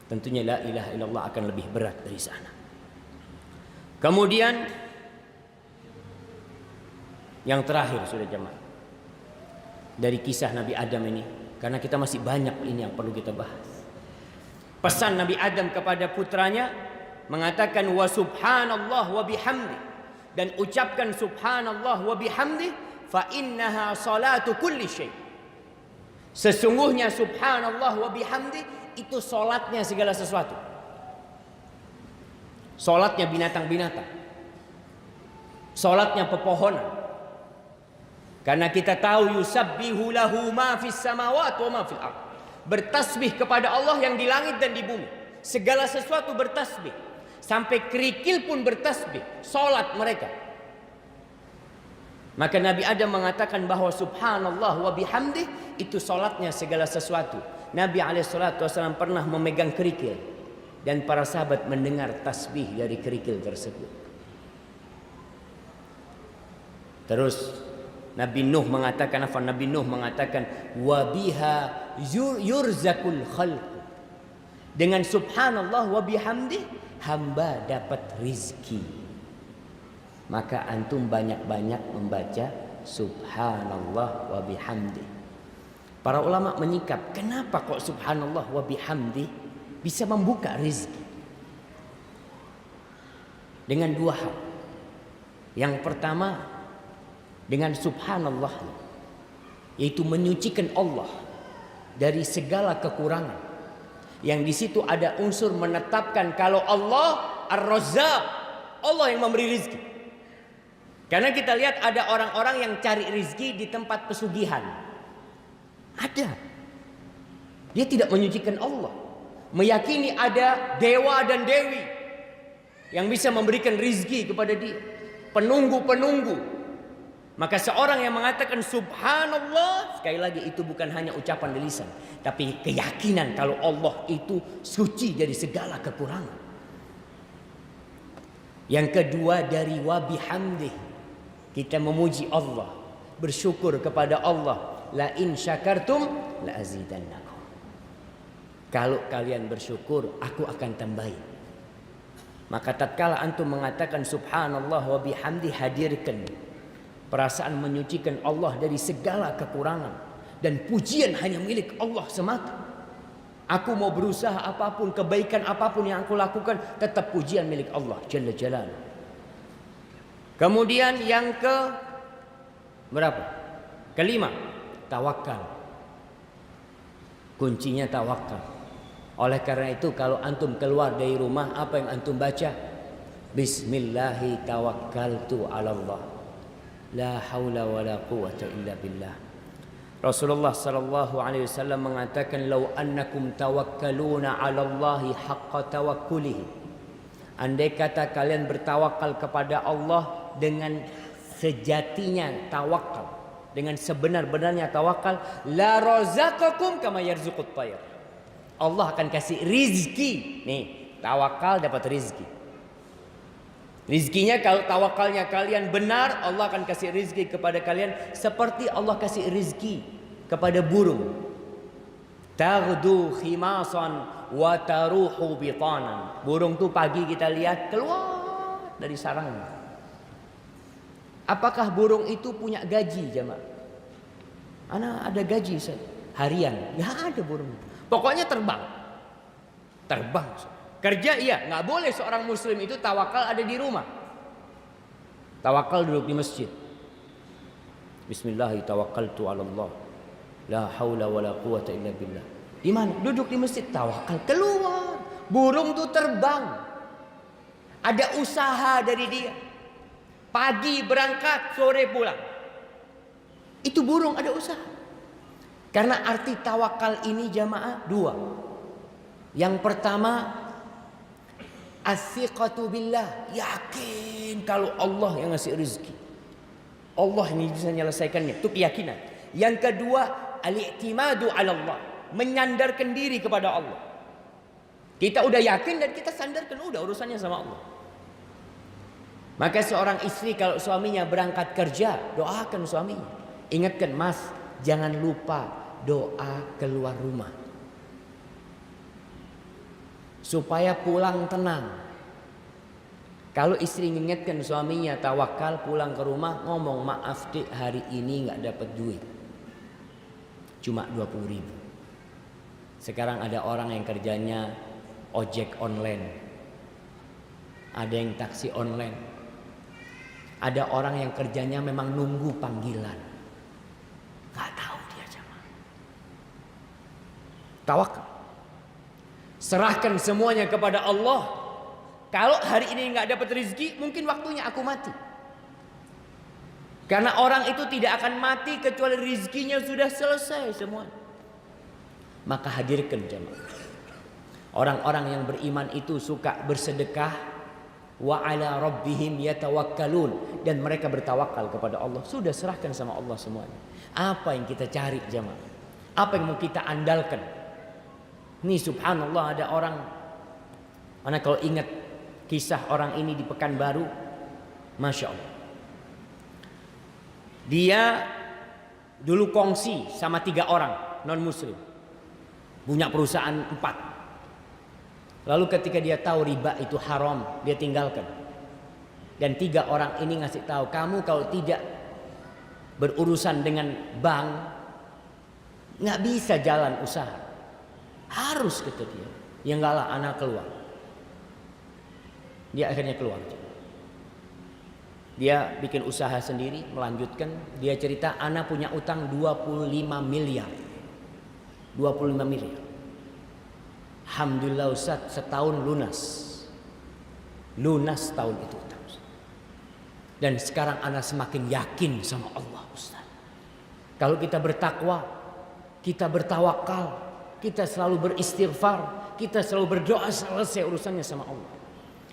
Tentunya la ilaha illallah akan lebih berat dari sana. Kemudian yang terakhir, sudah jemaah, dari kisah Nabi Adam ini, karena kita masih banyak ini yang perlu kita bahas. Pesan Nabi Adam kepada putranya mengatakan wa subhanallah wa bihamdi, dan ucapkan subhanallah wa bihamdi, fa innaha salatu kulli syai. Sesungguhnya subhanallah wa bihamdi itu solatnya segala sesuatu. Solatnya binatang-binatang, solatnya pepohonan. Karena kita tahu yusabbihu lahu ma fis samawati wa ma fil ardh. Bertasbih kepada Allah yang di langit dan di bumi. Segala sesuatu bertasbih. Sampai kerikil pun bertasbih. Salat mereka. Maka Nabi Adam mengatakan bahwa subhanallah wa bihamdih itu salatnya segala sesuatu. Nabi SAW pernah memegang kerikil. Dan para sahabat mendengar tasbih dari kerikil tersebut. Terus Nabi Nuh mengatakan wa biha yurzakul khalq. Dengan subhanallah wa bihamdih hamba dapat rizki. Maka antum banyak-banyak membaca subhanallah wa bihamdih. Para ulama menyikap, kenapa kok subhanallah wa bihamdih bisa membuka rizki? Dengan dua hal. Yang pertama, dengan subhanallah, yaitu menyucikan Allah dari segala kekurangan. Yang di situ ada unsur menetapkan kalau Allah Ar-Razzaq, Allah yang memberi rizki. Karena kita lihat ada orang-orang yang cari rizki di tempat pesugihan. Ada. Dia tidak menyucikan Allah, meyakini ada dewa dan dewi yang bisa memberikan rizki kepada dia, penunggu-penunggu. Maka seorang yang mengatakan subhanallah, sekali lagi itu bukan hanya ucapan di lisan, tapi keyakinan kalau Allah itu suci dari segala kekurangan. Yang kedua dari wa bihamdih, kita memuji Allah, bersyukur kepada Allah. La in syakartum la azidannakum. Kalau kalian bersyukur, aku akan tambahin. Maka tatkala antum mengatakan subhanallah wa bihamdih, hadirkan perasaan menyucikan Allah dari segala kekurangan. Dan pujian hanya milik Allah semata. Aku mau berusaha apapun, kebaikan apapun yang aku lakukan, tetap pujian milik Allah Jalla Jalaluhu. Kemudian yang ke berapa? Kelima, tawakal. Kuncinya tawakal. Oleh karena itu kalau antum keluar dari rumah, apa yang antum baca? Bismillahi tawakkaltu 'ala Allah. La haula wa la quwwata illa billah. Rasulullah sallallahu alaihi wasallam mengatakan, "Lau annakum tawakkaluna 'ala Allahi haqqa tawakkulihi." Andai kata kalian bertawakal kepada Allah dengan sejatinya tawakal, dengan sebenar-benarnya tawakal, la razaqakum kama yarzuqut tayr. Allah akan kasih rizki. Nih, tawakal dapat rizki. Rizkinya kalau tawakalnya kalian benar, Allah akan kasih rizki kepada kalian seperti Allah kasih rizki kepada burung. Taghdu khimasan wa taruhu bitanan. Burung tuh pagi kita lihat keluar dari sarangnya. Apakah burung itu punya gaji, jemaah? Ana ada gaji harian? Ya ada burung. Pokoknya terbang. Terbang. Kerja iya, nggak boleh seorang muslim itu tawakal ada di rumah. Tawakal duduk di masjid. Bismillah tawakkaltu 'ala Allah. La haula wala quwwata illa billah. Di mana? Duduk di masjid, tawakal keluar. Burung tuh terbang. Ada usaha dari dia. Pagi berangkat, sore pulang. Itu burung ada usaha. Karena arti tawakal ini jamaah dua. Yang pertama, as-siqatu billah, yakin kalau Allah yang ngasih rezeki. Allah ini bisa menyelesaikannya, itu keyakinan. Yang kedua, al-i'timadu 'ala Allah, menyandarkan diri kepada Allah. Kita udah yakin dan kita sandarkan, udah urusannya sama Allah. Maka seorang istri kalau suaminya berangkat kerja, doakan suaminya. Ingatkan, Mas, jangan lupa doa keluar rumah. Supaya pulang tenang. Kalau istri mengingatkan suaminya tawakal, pulang ke rumah ngomong, maaf dek, hari ini gak dapat duit, cuma 20.000. Sekarang ada orang yang kerjanya ojek online, ada yang taksi online, ada orang yang kerjanya memang nunggu panggilan, gak tahu dia jamaah. Tawakal. Serahkan semuanya kepada Allah. Kalau hari ini nggak dapat rezeki, mungkin waktunya aku mati. Karena orang itu tidak akan mati kecuali rizkinya sudah selesai semua. Maka hadirkan jemaah. Orang-orang yang beriman itu suka bersedekah, wa ala rabbihim yatawakkalun, dan mereka bertawakal kepada Allah. Sudah serahkan sama Allah semuanya. Apa yang kita cari jemaah? Apa yang mau kita andalkan? Nih subhanallah, ada orang, mana kalau ingat kisah orang ini di Pekanbaru, masya Allah. Dia dulu kongsi sama 3 orang non muslim, punya perusahaan 4. Lalu ketika dia tahu riba itu haram, dia tinggalkan. Dan 3 orang ini ngasih tahu, kamu kalau tidak berurusan dengan bank, nggak bisa jalan usaha. Harus kata dia. Ya enggak lah, anak keluar. Dia akhirnya keluar. Dia bikin usaha sendiri, melanjutkan. Dia cerita, anak punya utang 25 miliar. 25 miliar. Alhamdulillah Ustaz, setahun lunas. Lunas tahun itu utang. Dan sekarang anak semakin yakin sama Allah Ustaz. Kalau kita bertakwa, kita bertawakal, kita selalu beristighfar, kita selalu berdoa, selesai urusannya sama Allah.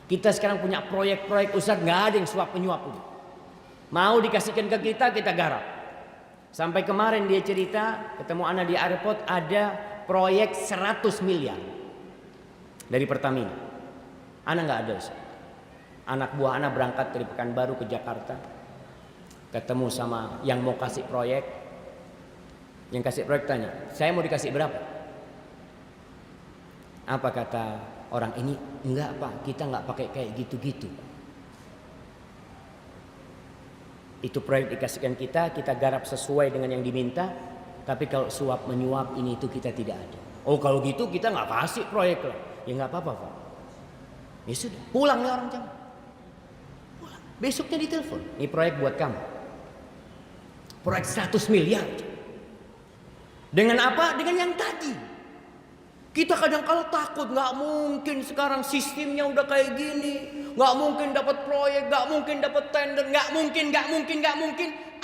Kita sekarang punya proyek-proyek Ustaz, nggak ada yang suap menyuap. Mau dikasihkan ke kita, kita garap. Sampai kemarin dia cerita, ketemu anak di airport, ada proyek 100 miliar dari Pertamina. Anak nggak ada Ustaz. Anak buah anak berangkat dari Pekanbaru ke Jakarta, ketemu sama yang mau kasih proyek. Yang kasih proyek tanya, saya mau dikasih berapa? Apa kata orang ini? Enggak Pak, kita nggak pakai kayak gitu-gitu. Itu proyek dikasihkan kita garap sesuai dengan yang diminta. Tapi kalau suap menyuap ini itu kita tidak ada. Oh kalau gitu kita nggak kasih proyek lah. Ya nggak apa-apa Pak. Ya sudah, pulang nih orang jangan. Pulang. Besoknya ditelepon, ini proyek buat kamu. Proyek 100 miliar. Dengan apa? Dengan yang tadi. Kita kadang kala takut, nggak mungkin sekarang sistemnya udah kayak gini, nggak mungkin dapat proyek, nggak mungkin dapat tender, nggak mungkin.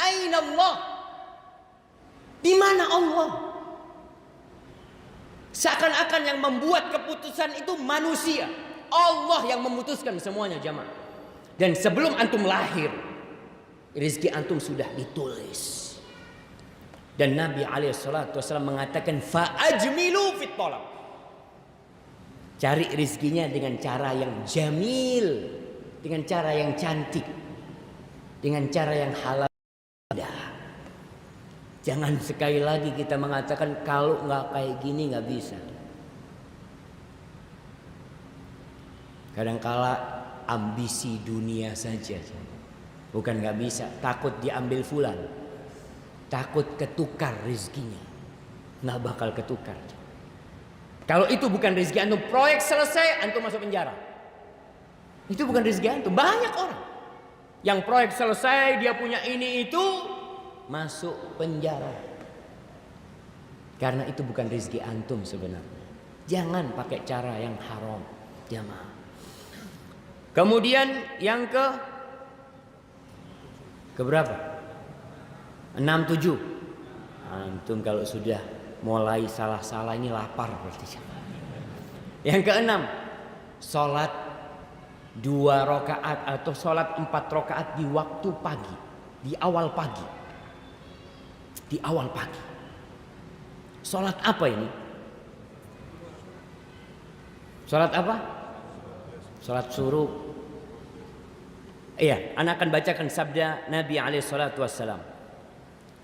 Aina Allah? Di mana Allah? Seakan-akan yang membuat keputusan itu manusia. Allah yang memutuskan semuanya jamaah. Dan sebelum antum lahir, rezeki antum sudah ditulis. Dan Nabi SAW mengatakan, fa'ajmilu fit thalab. Cari rezekinya dengan cara yang jamil, dengan cara yang cantik, dengan cara yang halal. Jangan sekali lagi kita mengatakan kalau nggak kayak gini nggak bisa. Kadangkala ambisi dunia saja, bukan nggak bisa, takut diambil fulan, takut ketukar rezekinya, nggak bakal ketukar. Kalau itu bukan rezeki antum, proyek selesai, antum masuk penjara. Itu bukan rezeki antum. Banyak orang yang proyek selesai, dia punya ini itu, masuk penjara. Karena itu bukan rezeki antum sebenarnya. Jangan pakai cara yang haram, jamaah. Kemudian yang ke berapa? 6, 7. Antum kalau sudah mulai salah-salah ini lapar berarti. Yang ke-6, sholat 2 rakaat atau sholat 4 rakaat di waktu pagi, di awal pagi. Di awal pagi. Sholat apa ini? Sholat apa? Sholat suruh. Iya, anak akan bacakan sabda Nabi SAW.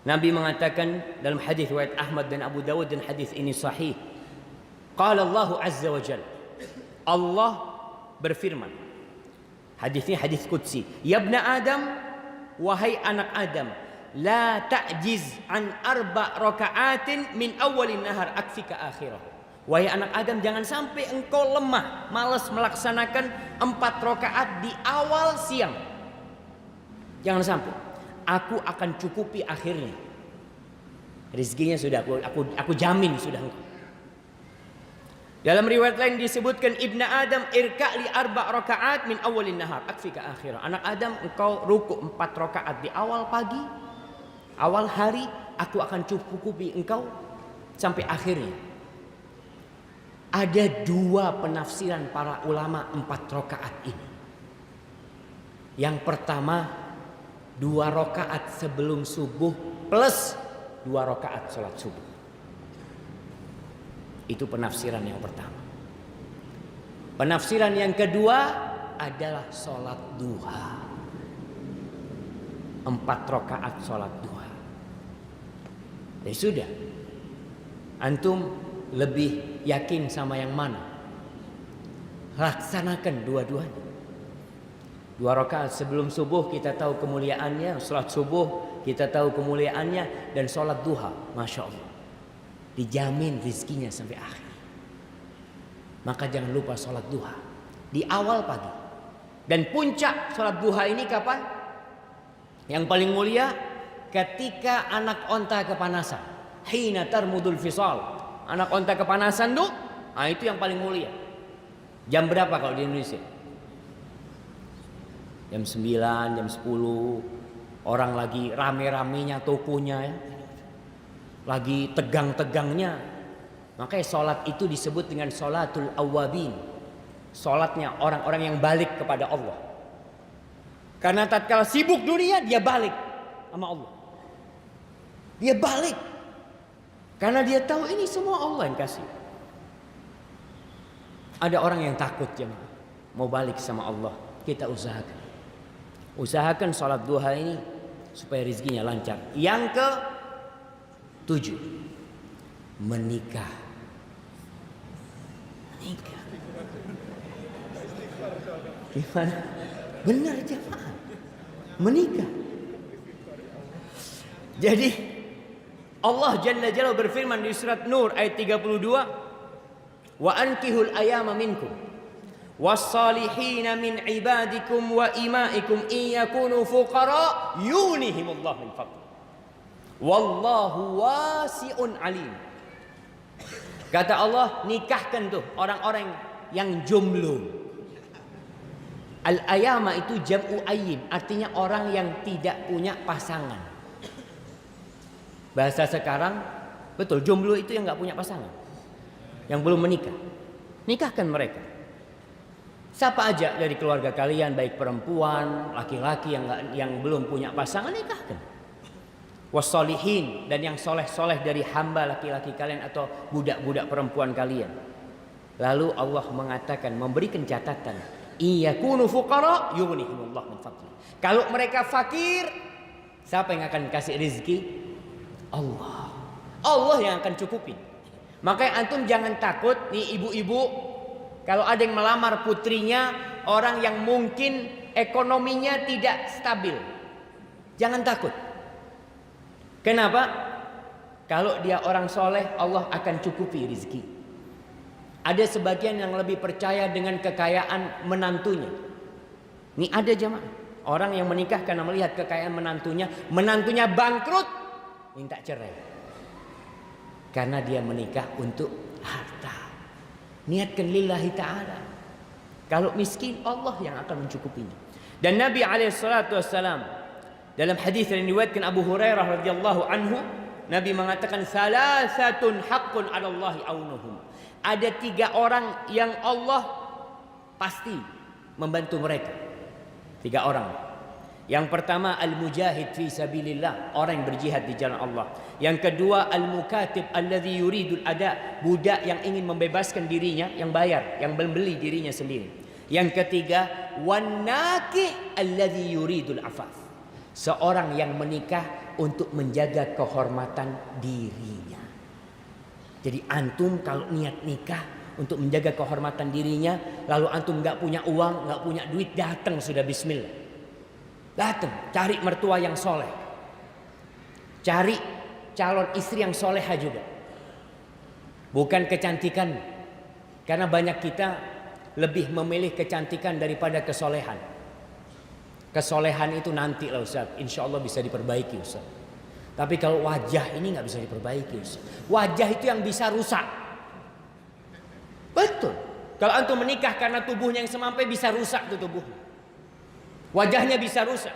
Nabi mengatakan dalam hadis riwayat Ahmad dan Abu Dawud, dan hadis ini sahih. Qala Allah Azza wa Jalla. Allah berfirman. Hadis ini hadis qudsi. Ya ibna Adam, wahai anak Adam, la ta'jiz an 4 raka'atin min awwalin nahar akfika akhirah. Wahai anak Adam, jangan sampai engkau lemah, malas melaksanakan 4 rakaat di awal siang. Jangan sampai. Aku akan cukupi akhirnya. Rezekinya sudah aku jamin sudah. Dalam riwayat lain disebutkan, Ibnu Adam irka' li 4 rakaat min awalin nahar akfika akhirah. Anak Adam, engkau rukuk 4 rakaat di awal pagi, awal hari, aku akan cukupi engkau sampai akhirnya. Ada 2 penafsiran para ulama 4 rakaat ini. Yang pertama, 2 rakaat sebelum subuh plus 2 rakaat sholat subuh. Itu penafsiran yang pertama. Penafsiran yang kedua adalah sholat duha. 4 rakaat sholat duha. Ya sudah, antum lebih yakin sama yang mana? Laksanakan dua-duanya. 2 rakaat sebelum subuh kita tahu kemuliaannya, sholat subuh kita tahu kemuliaannya, dan sholat duha, masya Allah, dijamin rizkinya sampai akhir. Maka jangan lupa sholat duha di awal pagi. Dan puncak sholat duha ini kapan? Yang paling mulia ketika anak onta kepanasan. Hina tarmudul fisal. Anak onta kepanasan tuh, nah itu yang paling mulia. Jam berapa kalau di Indonesia? Jam 9, jam 10. Orang lagi rame-ramenya tokonya ya. Lagi tegang-tegangnya. Makanya sholat itu disebut dengan sholatul awwabin. Sholatnya orang-orang yang balik kepada Allah. Karena tatkala sibuk dunia, dia balik sama Allah. Dia balik. Karena dia tahu ini semua Allah yang kasih. Ada orang yang takut jemaah, mau balik sama Allah. Kita usahakan. Usahakan sholat duha ini supaya rezekinya lancar. Yang ke-7, menikah. Menikah. Gimana? Benar jemaah. Menikah. Jadi Allah Jalla Jalla berfirman di surat Nur ayat 32, wa ankihul ayama minkum was-salihina min ibadikum wa imaikum in yakunu fuqara yughnihimullahu min fadli wallahu wasi'un alim. Kata Allah, nikahkan tuh orang-orang yang jomblo. Al-ayama itu jam'u ayyin, artinya orang yang tidak punya pasangan. Bahasa sekarang, betul, jomblo itu yang nggak punya pasangan, yang belum menikah. Nikahkan mereka. Siapa aja dari keluarga kalian, baik perempuan, laki-laki yang belum punya pasangan, nikahkan. Wassolihin, dan yang soleh-soleh dari hamba laki-laki kalian atau budak-budak perempuan kalian. Lalu Allah mengatakan, memberikan catatan, iyakunu fuqara yughnihimullah min fadli. Kalau mereka fakir, siapa yang akan kasih rezeki? Allah. Allah yang akan cukupi. Makanya antum jangan takut nih ibu-ibu, kalau ada yang melamar putrinya orang yang mungkin ekonominya tidak stabil. Jangan takut. Kenapa? Kalau dia orang soleh, Allah akan cukupi rezeki. Ada sebagian yang lebih percaya dengan kekayaan menantunya. Ini ada jemaah, orang yang menikah karena melihat kekayaan menantunya, menantunya bangkrut, minta cerai. Karena dia menikah untuk harta. Niatkan lillahi ta'ala. Kalau miskin, Allah yang akan mencukupinya. Dan Nabi SAW dalam hadis yang diriwayatkan Abu Hurairah radhiyallahu anhu, Nabi mengatakan, salasatun haqqun 'ala Allahi aunuhum. Ada 3 orang yang Allah pasti membantu mereka. 3 orang. Yang pertama, al-mujahid fi sabilillah, orang yang berjihad di jalan Allah. Yang kedua, al-mukatib alladhi yuridul ada, budak yang ingin membebaskan dirinya, yang bayar, yang membeli dirinya sendiri. Yang ketiga, wan nakih alladhi yuridul afaf, seorang yang menikah untuk menjaga kehormatan dirinya. Jadi antum kalau niat nikah untuk menjaga kehormatan dirinya, lalu antum nggak punya uang, nggak punya duit, datang sudah bismillah. Datang, cari mertua yang soleh, cari calon istri yang soleha juga. Bukan kecantikan, karena banyak kita lebih memilih kecantikan daripada kesolehan. Kesolehan itu nanti lah Ustaz, insya Allah bisa diperbaiki Ustaz. Tapi kalau wajah ini nggak bisa diperbaiki Ustaz. Wajah itu yang bisa rusak. Betul. Kalau antum menikah karena tubuhnya yang semampai, bisa rusak tuh tubuhnya. Wajahnya bisa rusak.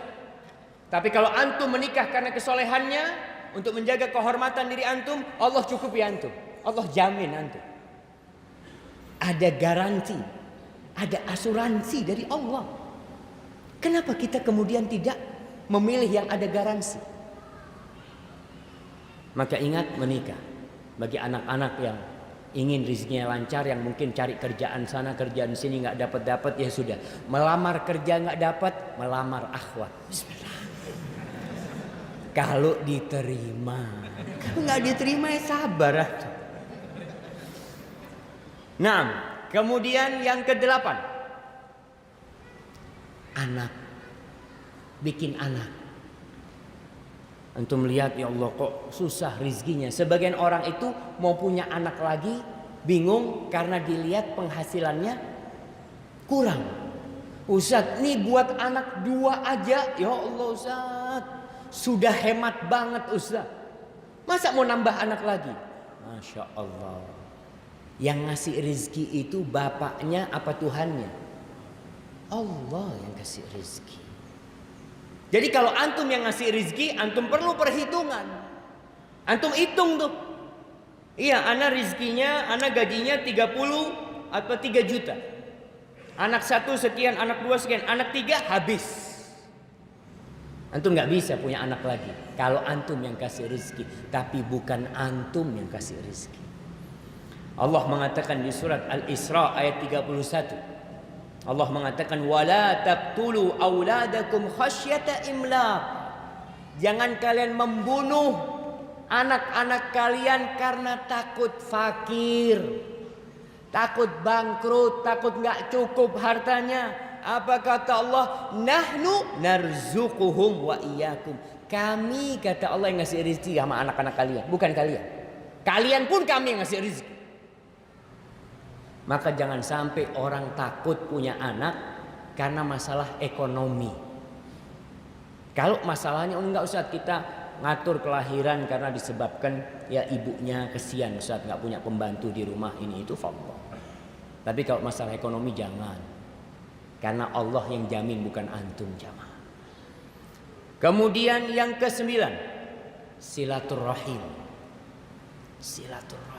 Tapi kalau antum menikah karena kesolehannya, untuk menjaga kehormatan diri antum, Allah cukupi antum. Allah jamin antum. Ada garansi, ada asuransi dari Allah. Kenapa kita kemudian tidak memilih yang ada garansi? Maka ingat, menikah bagi anak-anak yang ingin rezekinya lancar, yang mungkin cari kerjaan sana kerjaan sini nggak dapat, ya sudah. Melamar kerja nggak dapat, melamar akhwat. Bismillah. Kalau diterima, kalau nggak diterima ya sabar. Nah, kemudian yang ke-8, anak, bikin anak. Antum melihat, ya Allah kok susah rizkinya. Sebagian orang itu mau punya anak lagi, bingung karena dilihat penghasilannya kurang. Ustaz, nih buat anak 2 aja, ya Allah Ustaz, sudah hemat banget Ustaz. Masa mau nambah anak lagi? Masya Allah. Yang ngasih rizki itu bapaknya apa Tuhannya? Allah yang kasih rizki. Jadi kalau antum yang ngasih rizki, antum perlu perhitungan. Antum hitung tuh. Iya, anak rizkinya, anak gajinya 30 atau 3 juta. Anak 1 sekian, anak 2 sekian, anak 3 habis. Antum gak bisa punya anak lagi kalau antum yang kasih rizki, tapi bukan antum yang kasih rizki. Allah mengatakan di surat Al-Isra ayat 31. Allah mengatakan, wala taqtulu auladakum khasyata imlaq. Jangan kalian membunuh anak-anak kalian karena takut fakir, takut bangkrut, takut nggak cukup hartanya. Apa kata Allah? Nahnu narzuquhum wa iyyakum. Kami, kata Allah, yang ngasih rezeki sama anak-anak kalian, bukan kalian. Kalian pun kami yang ngasih rezeki. Maka jangan sampai orang takut punya anak karena masalah ekonomi. Kalau masalahnya enggak Ustaz, kita ngatur kelahiran karena disebabkan ya ibunya kesian Ustaz nggak punya pembantu di rumah ini itu fadhil. Tapi kalau masalah ekonomi jangan. Karena Allah yang jamin, bukan antum jamaah. Kemudian yang ke-9, silaturrahim. Silaturrahim.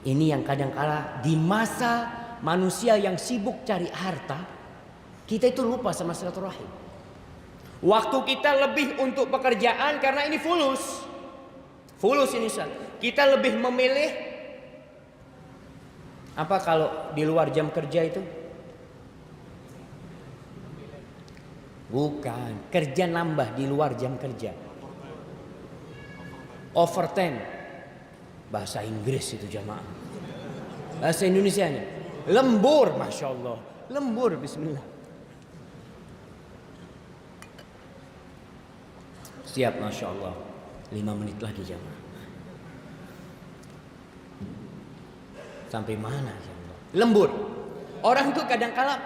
Ini yang kadang-kala di masa manusia yang sibuk cari harta, kita itu lupa sama silaturahim. Waktu kita lebih untuk pekerjaan karena ini fulus. Fulus ini Ustaz. Kita lebih memilih apa kalau di luar jam kerja itu? Bukan, kerja nambah di luar jam kerja. Overtime. Bahasa Inggris itu jamaah. Bahasa Indonesianya lembur, masya Allah. Lembur, bismillah. Siap, masya Allah. 5 menit lagi jamaah. Sampai mana jamaah? Lembur. Orang tuh kadang-kala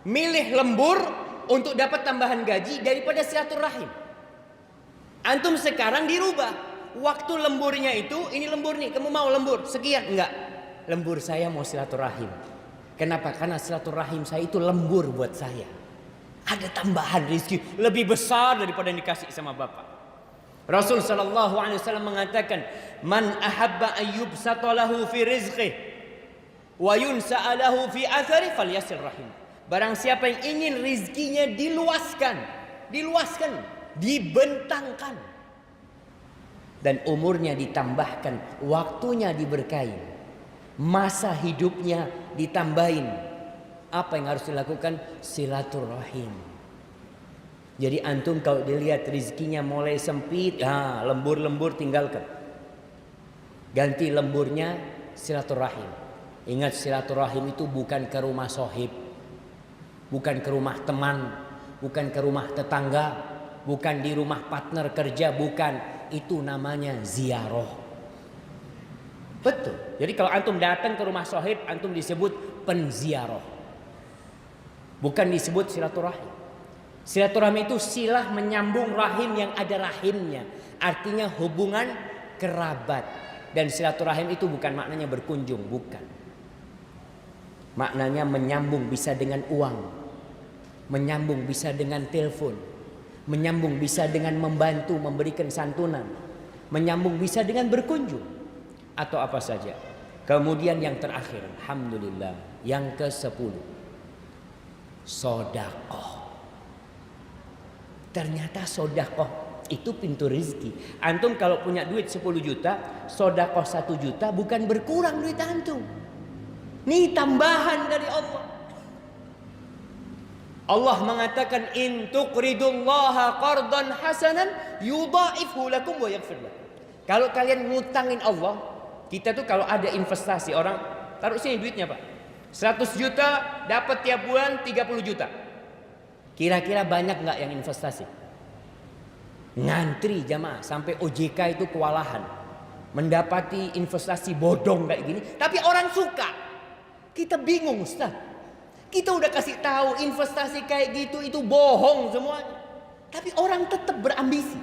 milih lembur untuk dapat tambahan gaji daripada silaturahim. Antum sekarang dirubah. Waktu lemburnya itu, ini lembur nih, kamu mau lembur sekian? Enggak, lembur saya mau silaturahim. Kenapa? Karena silaturahim saya itu lembur buat saya. Ada tambahan rezeki lebih besar daripada yang dikasih sama bapak. Rasul sallallahu alaihi wasallam mengatakan, man ahabba ayyubsata lahu fi rizqihi wa yunsa'a lahu fi athari falyasil rahim. Barang siapa yang ingin rizkinya diluaskan, dibentangkan, dan umurnya ditambahkan, waktunya diberkahi, masa hidupnya ditambahin, apa yang harus dilakukan? Silaturahim. Jadi antum kalau dilihat rizkinya mulai sempit, lembur-lembur tinggalkan. Ganti lemburnya silaturahim. Ingat, silaturahim itu bukan ke rumah sohib, bukan ke rumah teman, bukan ke rumah tetangga, bukan di rumah partner kerja, bukan. Itu namanya ziarah. Betul. Jadi kalau antum datang ke rumah sohib, antum disebut penziarah, bukan disebut silaturahim. Silaturahim itu silah menyambung rahim yang ada rahimnya. Artinya hubungan kerabat. Dan silaturahim itu bukan maknanya berkunjung, bukan. Maknanya menyambung bisa dengan uang, menyambung bisa dengan telepon, menyambung bisa dengan membantu, memberikan santunan, menyambung bisa dengan berkunjung, atau apa saja. Kemudian yang terakhir, alhamdulillah, yang ke-10, sedekah. Ternyata sedekah itu pintu rezeki. Antum kalau punya duit 10 juta, sedekah 1 juta bukan berkurang duit antum. Ini tambahan dari Allah. Allah mengatakan in tuqridullaha qardan hasanan yudha'ifhu lakum wa yaghfir lakum. Kalau kalian ngutangin Allah, kita tuh kalau ada investasi, orang taruh sini duitnya Pak, 100 juta dapat tiap bulan 30 juta. Kira-kira banyak nggak yang investasi? Ngantri jamaah sampai OJK itu kewalahan mendapati investasi bodong kayak gini, tapi orang suka. Kita bingung Ustaz. Kita udah kasih tahu investasi kayak gitu itu bohong semuanya, tapi orang tetap berambisi.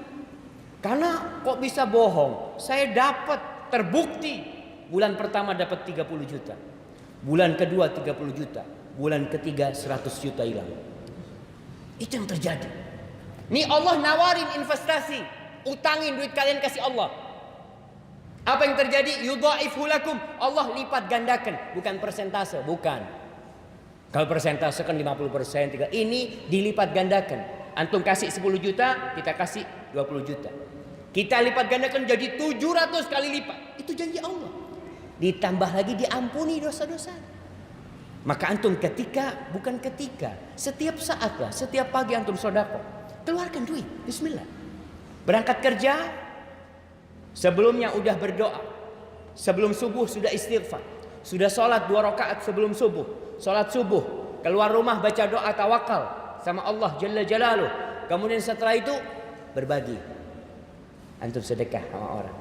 Karena kok bisa bohong? Saya dapat terbukti bulan pertama dapat 30 juta, bulan kedua 30 juta, bulan ketiga 100 juta hilang. Itu yang terjadi. Nih Allah nawarin investasi, utangin duit kalian kasih Allah. Apa yang terjadi? Yudha'ifhu lakum. Allah lipat gandakan, bukan persentase, bukan. Kalau persentase kan 50%, ini dilipat gandakan. Antum kasih 10 juta, kita kasih 20 juta. Kita lipat gandakan jadi 700 kali lipat. Itu janji Allah. Ditambah lagi diampuni dosa-dosa. Maka antum setiap saat lah, setiap pagi antum sedekah, keluarkan duit, bismillah. Berangkat kerja, sebelumnya udah berdoa, sebelum subuh sudah istighfar, sudah sholat 2 rakaat sebelum subuh, sholat subuh, keluar rumah baca doa tawakal sama Allah Jalla Jalaluh. Kemudian setelah itu berbagi, antum sedekah sama orang.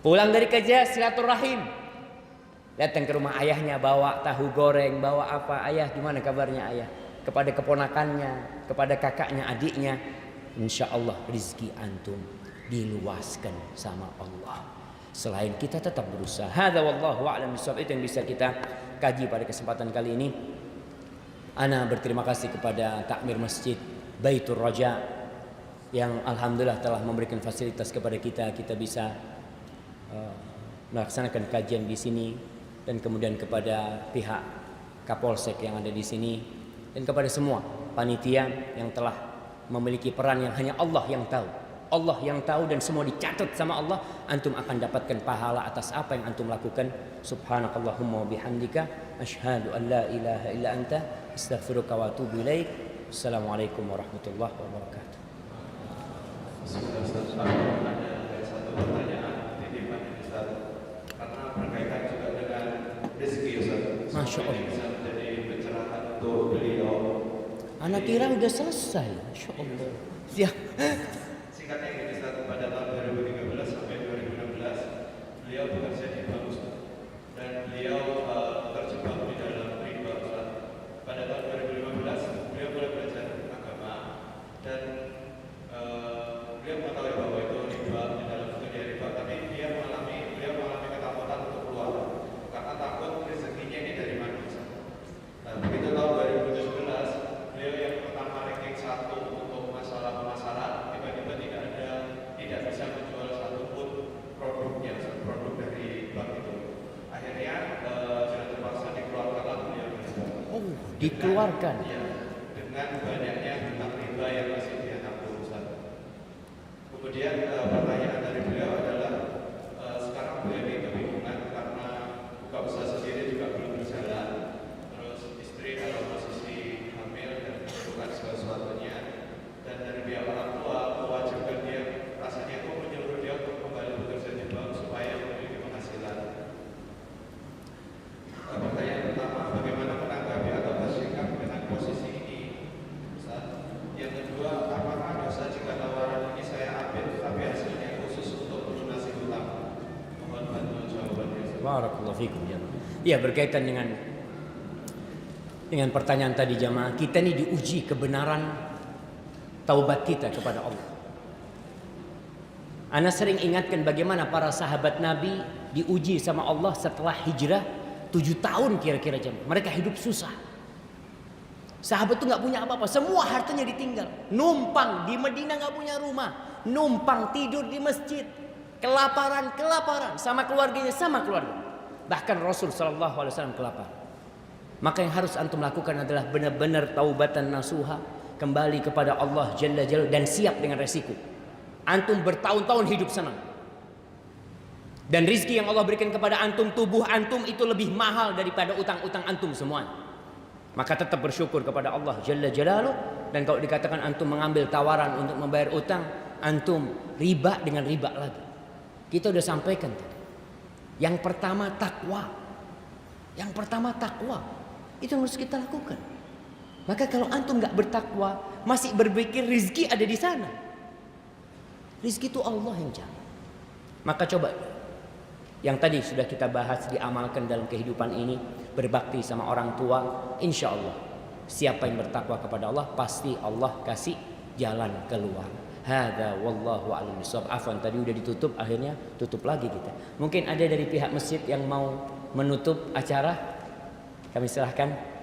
Pulang dari kerja silaturahim, datang ke rumah ayahnya bawa tahu goreng, bawa apa, ayah gimana kabarnya ayah, kepada keponakannya, kepada kakaknya, adiknya. Insya Allah rezeki antum diluaskan sama Allah. Selain kita tetap berusaha. Hadza wallahu a'lam bishawab. Itu yang bisa kita kaji pada kesempatan kali ini. Ana berterima kasih kepada takmir Masjid Baitur Raja yang alhamdulillah telah memberikan fasilitas kepada kita bisa melaksanakan kajian di sini, dan kemudian kepada pihak Kapolsek yang ada di sini, dan kepada semua panitia yang telah memiliki peran yang hanya Allah yang tahu. Allah yang tahu dan semua dicatat sama Allah. Antum akan dapatkan pahala atas apa yang antum lakukan. Subhanakallahumma wa bihamdika asyhadu an la ilaha illa anta astaghfiruka wa atubu ilaik. Assalamualaikum warahmatullahi wabarakatuh. Ada satu pertanyaan titipan Ustaz, karena berkaitan juga dengan rezeki Ustaz. Masya Allah. Bisa menjadi pencerahan untuk beliau. Anak kira udah selesai. Masya Allah. Ya. Singkatnya ini Ustaz, pada tahun 2013 sampai 2016 beliau bekerja di bank Ustaz, dan beliau terjebak di dalam riba Ustaz. Pada tahun 2015 beliau mulai belajar agama, dan beliau mengetahui bahwa itu riba, di dalam dunia riba, tapi beliau mengalami ketakutan untuk keluar karena takut rezekinya ini dari mana Ustaz. Nah, begitu tahun 2017 beliau yang pertama ranking 1 untuk masalah pemasaran, tiba-tiba tidak bisa menjual satupun produknya, produk dari bank itu. Akhirnya dengan terpaksa dikeluarkan beliau. Oh, dikeluarkan. Ya, dengan banyaknya hutang riba yang masih dia tanggung Ustaz. Kemudian pertanyaan dari beliau adalah sekarang beliau ini kebingungan karena buka usaha sendiri juga belum berjalan. Terus istri dalam posisi hamil dan membutuhkan sesuatunya, dan dari pihak orang tua mewajibkan dia, rasanya itu menyuruh dia untuk kembali bekerja di bank supaya memiliki penghasilan. Pertanyaan pertama, bagaimana menanggapi atau bersikap dengan posisi ini Ustaz? Yang kedua, apakah dosa jika tawaran ini saya ambil tapi hasilnya khusus untuk melunasi hutang? Mohon bantu jawabannya. Barakallahu fikum jamaah. Ya, berkaitan dengan pertanyaan tadi jamaah, kita ini diuji kebenaran taubat kita kepada Allah. Ana sering ingatkan bagaimana para sahabat Nabi diuji sama Allah setelah hijrah 7 tahun kira-kira jam. Mereka hidup susah. Sahabat tuh nggak punya apa-apa, semua hartanya ditinggal. Numpang di Medina, nggak punya rumah, numpang tidur di masjid, kelaparan sama keluarganya, sama keluarga. Bahkan Rasul Shallallahu Alaihi Wasallam kelaparan. Maka yang harus antum lakukan adalah benar-benar taubatan nasuha, kembali kepada Allah Jalla Jalla dan siap dengan resiko. Antum bertahun-tahun hidup senang. Dan rizki yang Allah berikan kepada antum, tubuh antum itu lebih mahal daripada utang-utang antum semuanya. Maka tetap bersyukur kepada Allah Jalla Jalaluh. Dan kalau dikatakan antum mengambil tawaran untuk membayar utang, antum riba dengan riba lagi. Kita udah sampaikan tadi. Yang pertama takwa. Itu yang harus kita lakukan. Maka kalau antum gak bertakwa, masih berpikir rizki ada di sana. Rizki itu Allah yang jaga. Maka coba yang tadi sudah kita bahas diamalkan dalam kehidupan ini, berbakti sama orang tua, insya Allah siapa yang bertakwa kepada Allah pasti Allah kasih jalan keluar. Hada wallahu a'lam bishawab. Afwan, tadi udah ditutup, akhirnya tutup lagi kita. Mungkin ada dari pihak masjid yang mau menutup acara, kami silahkan.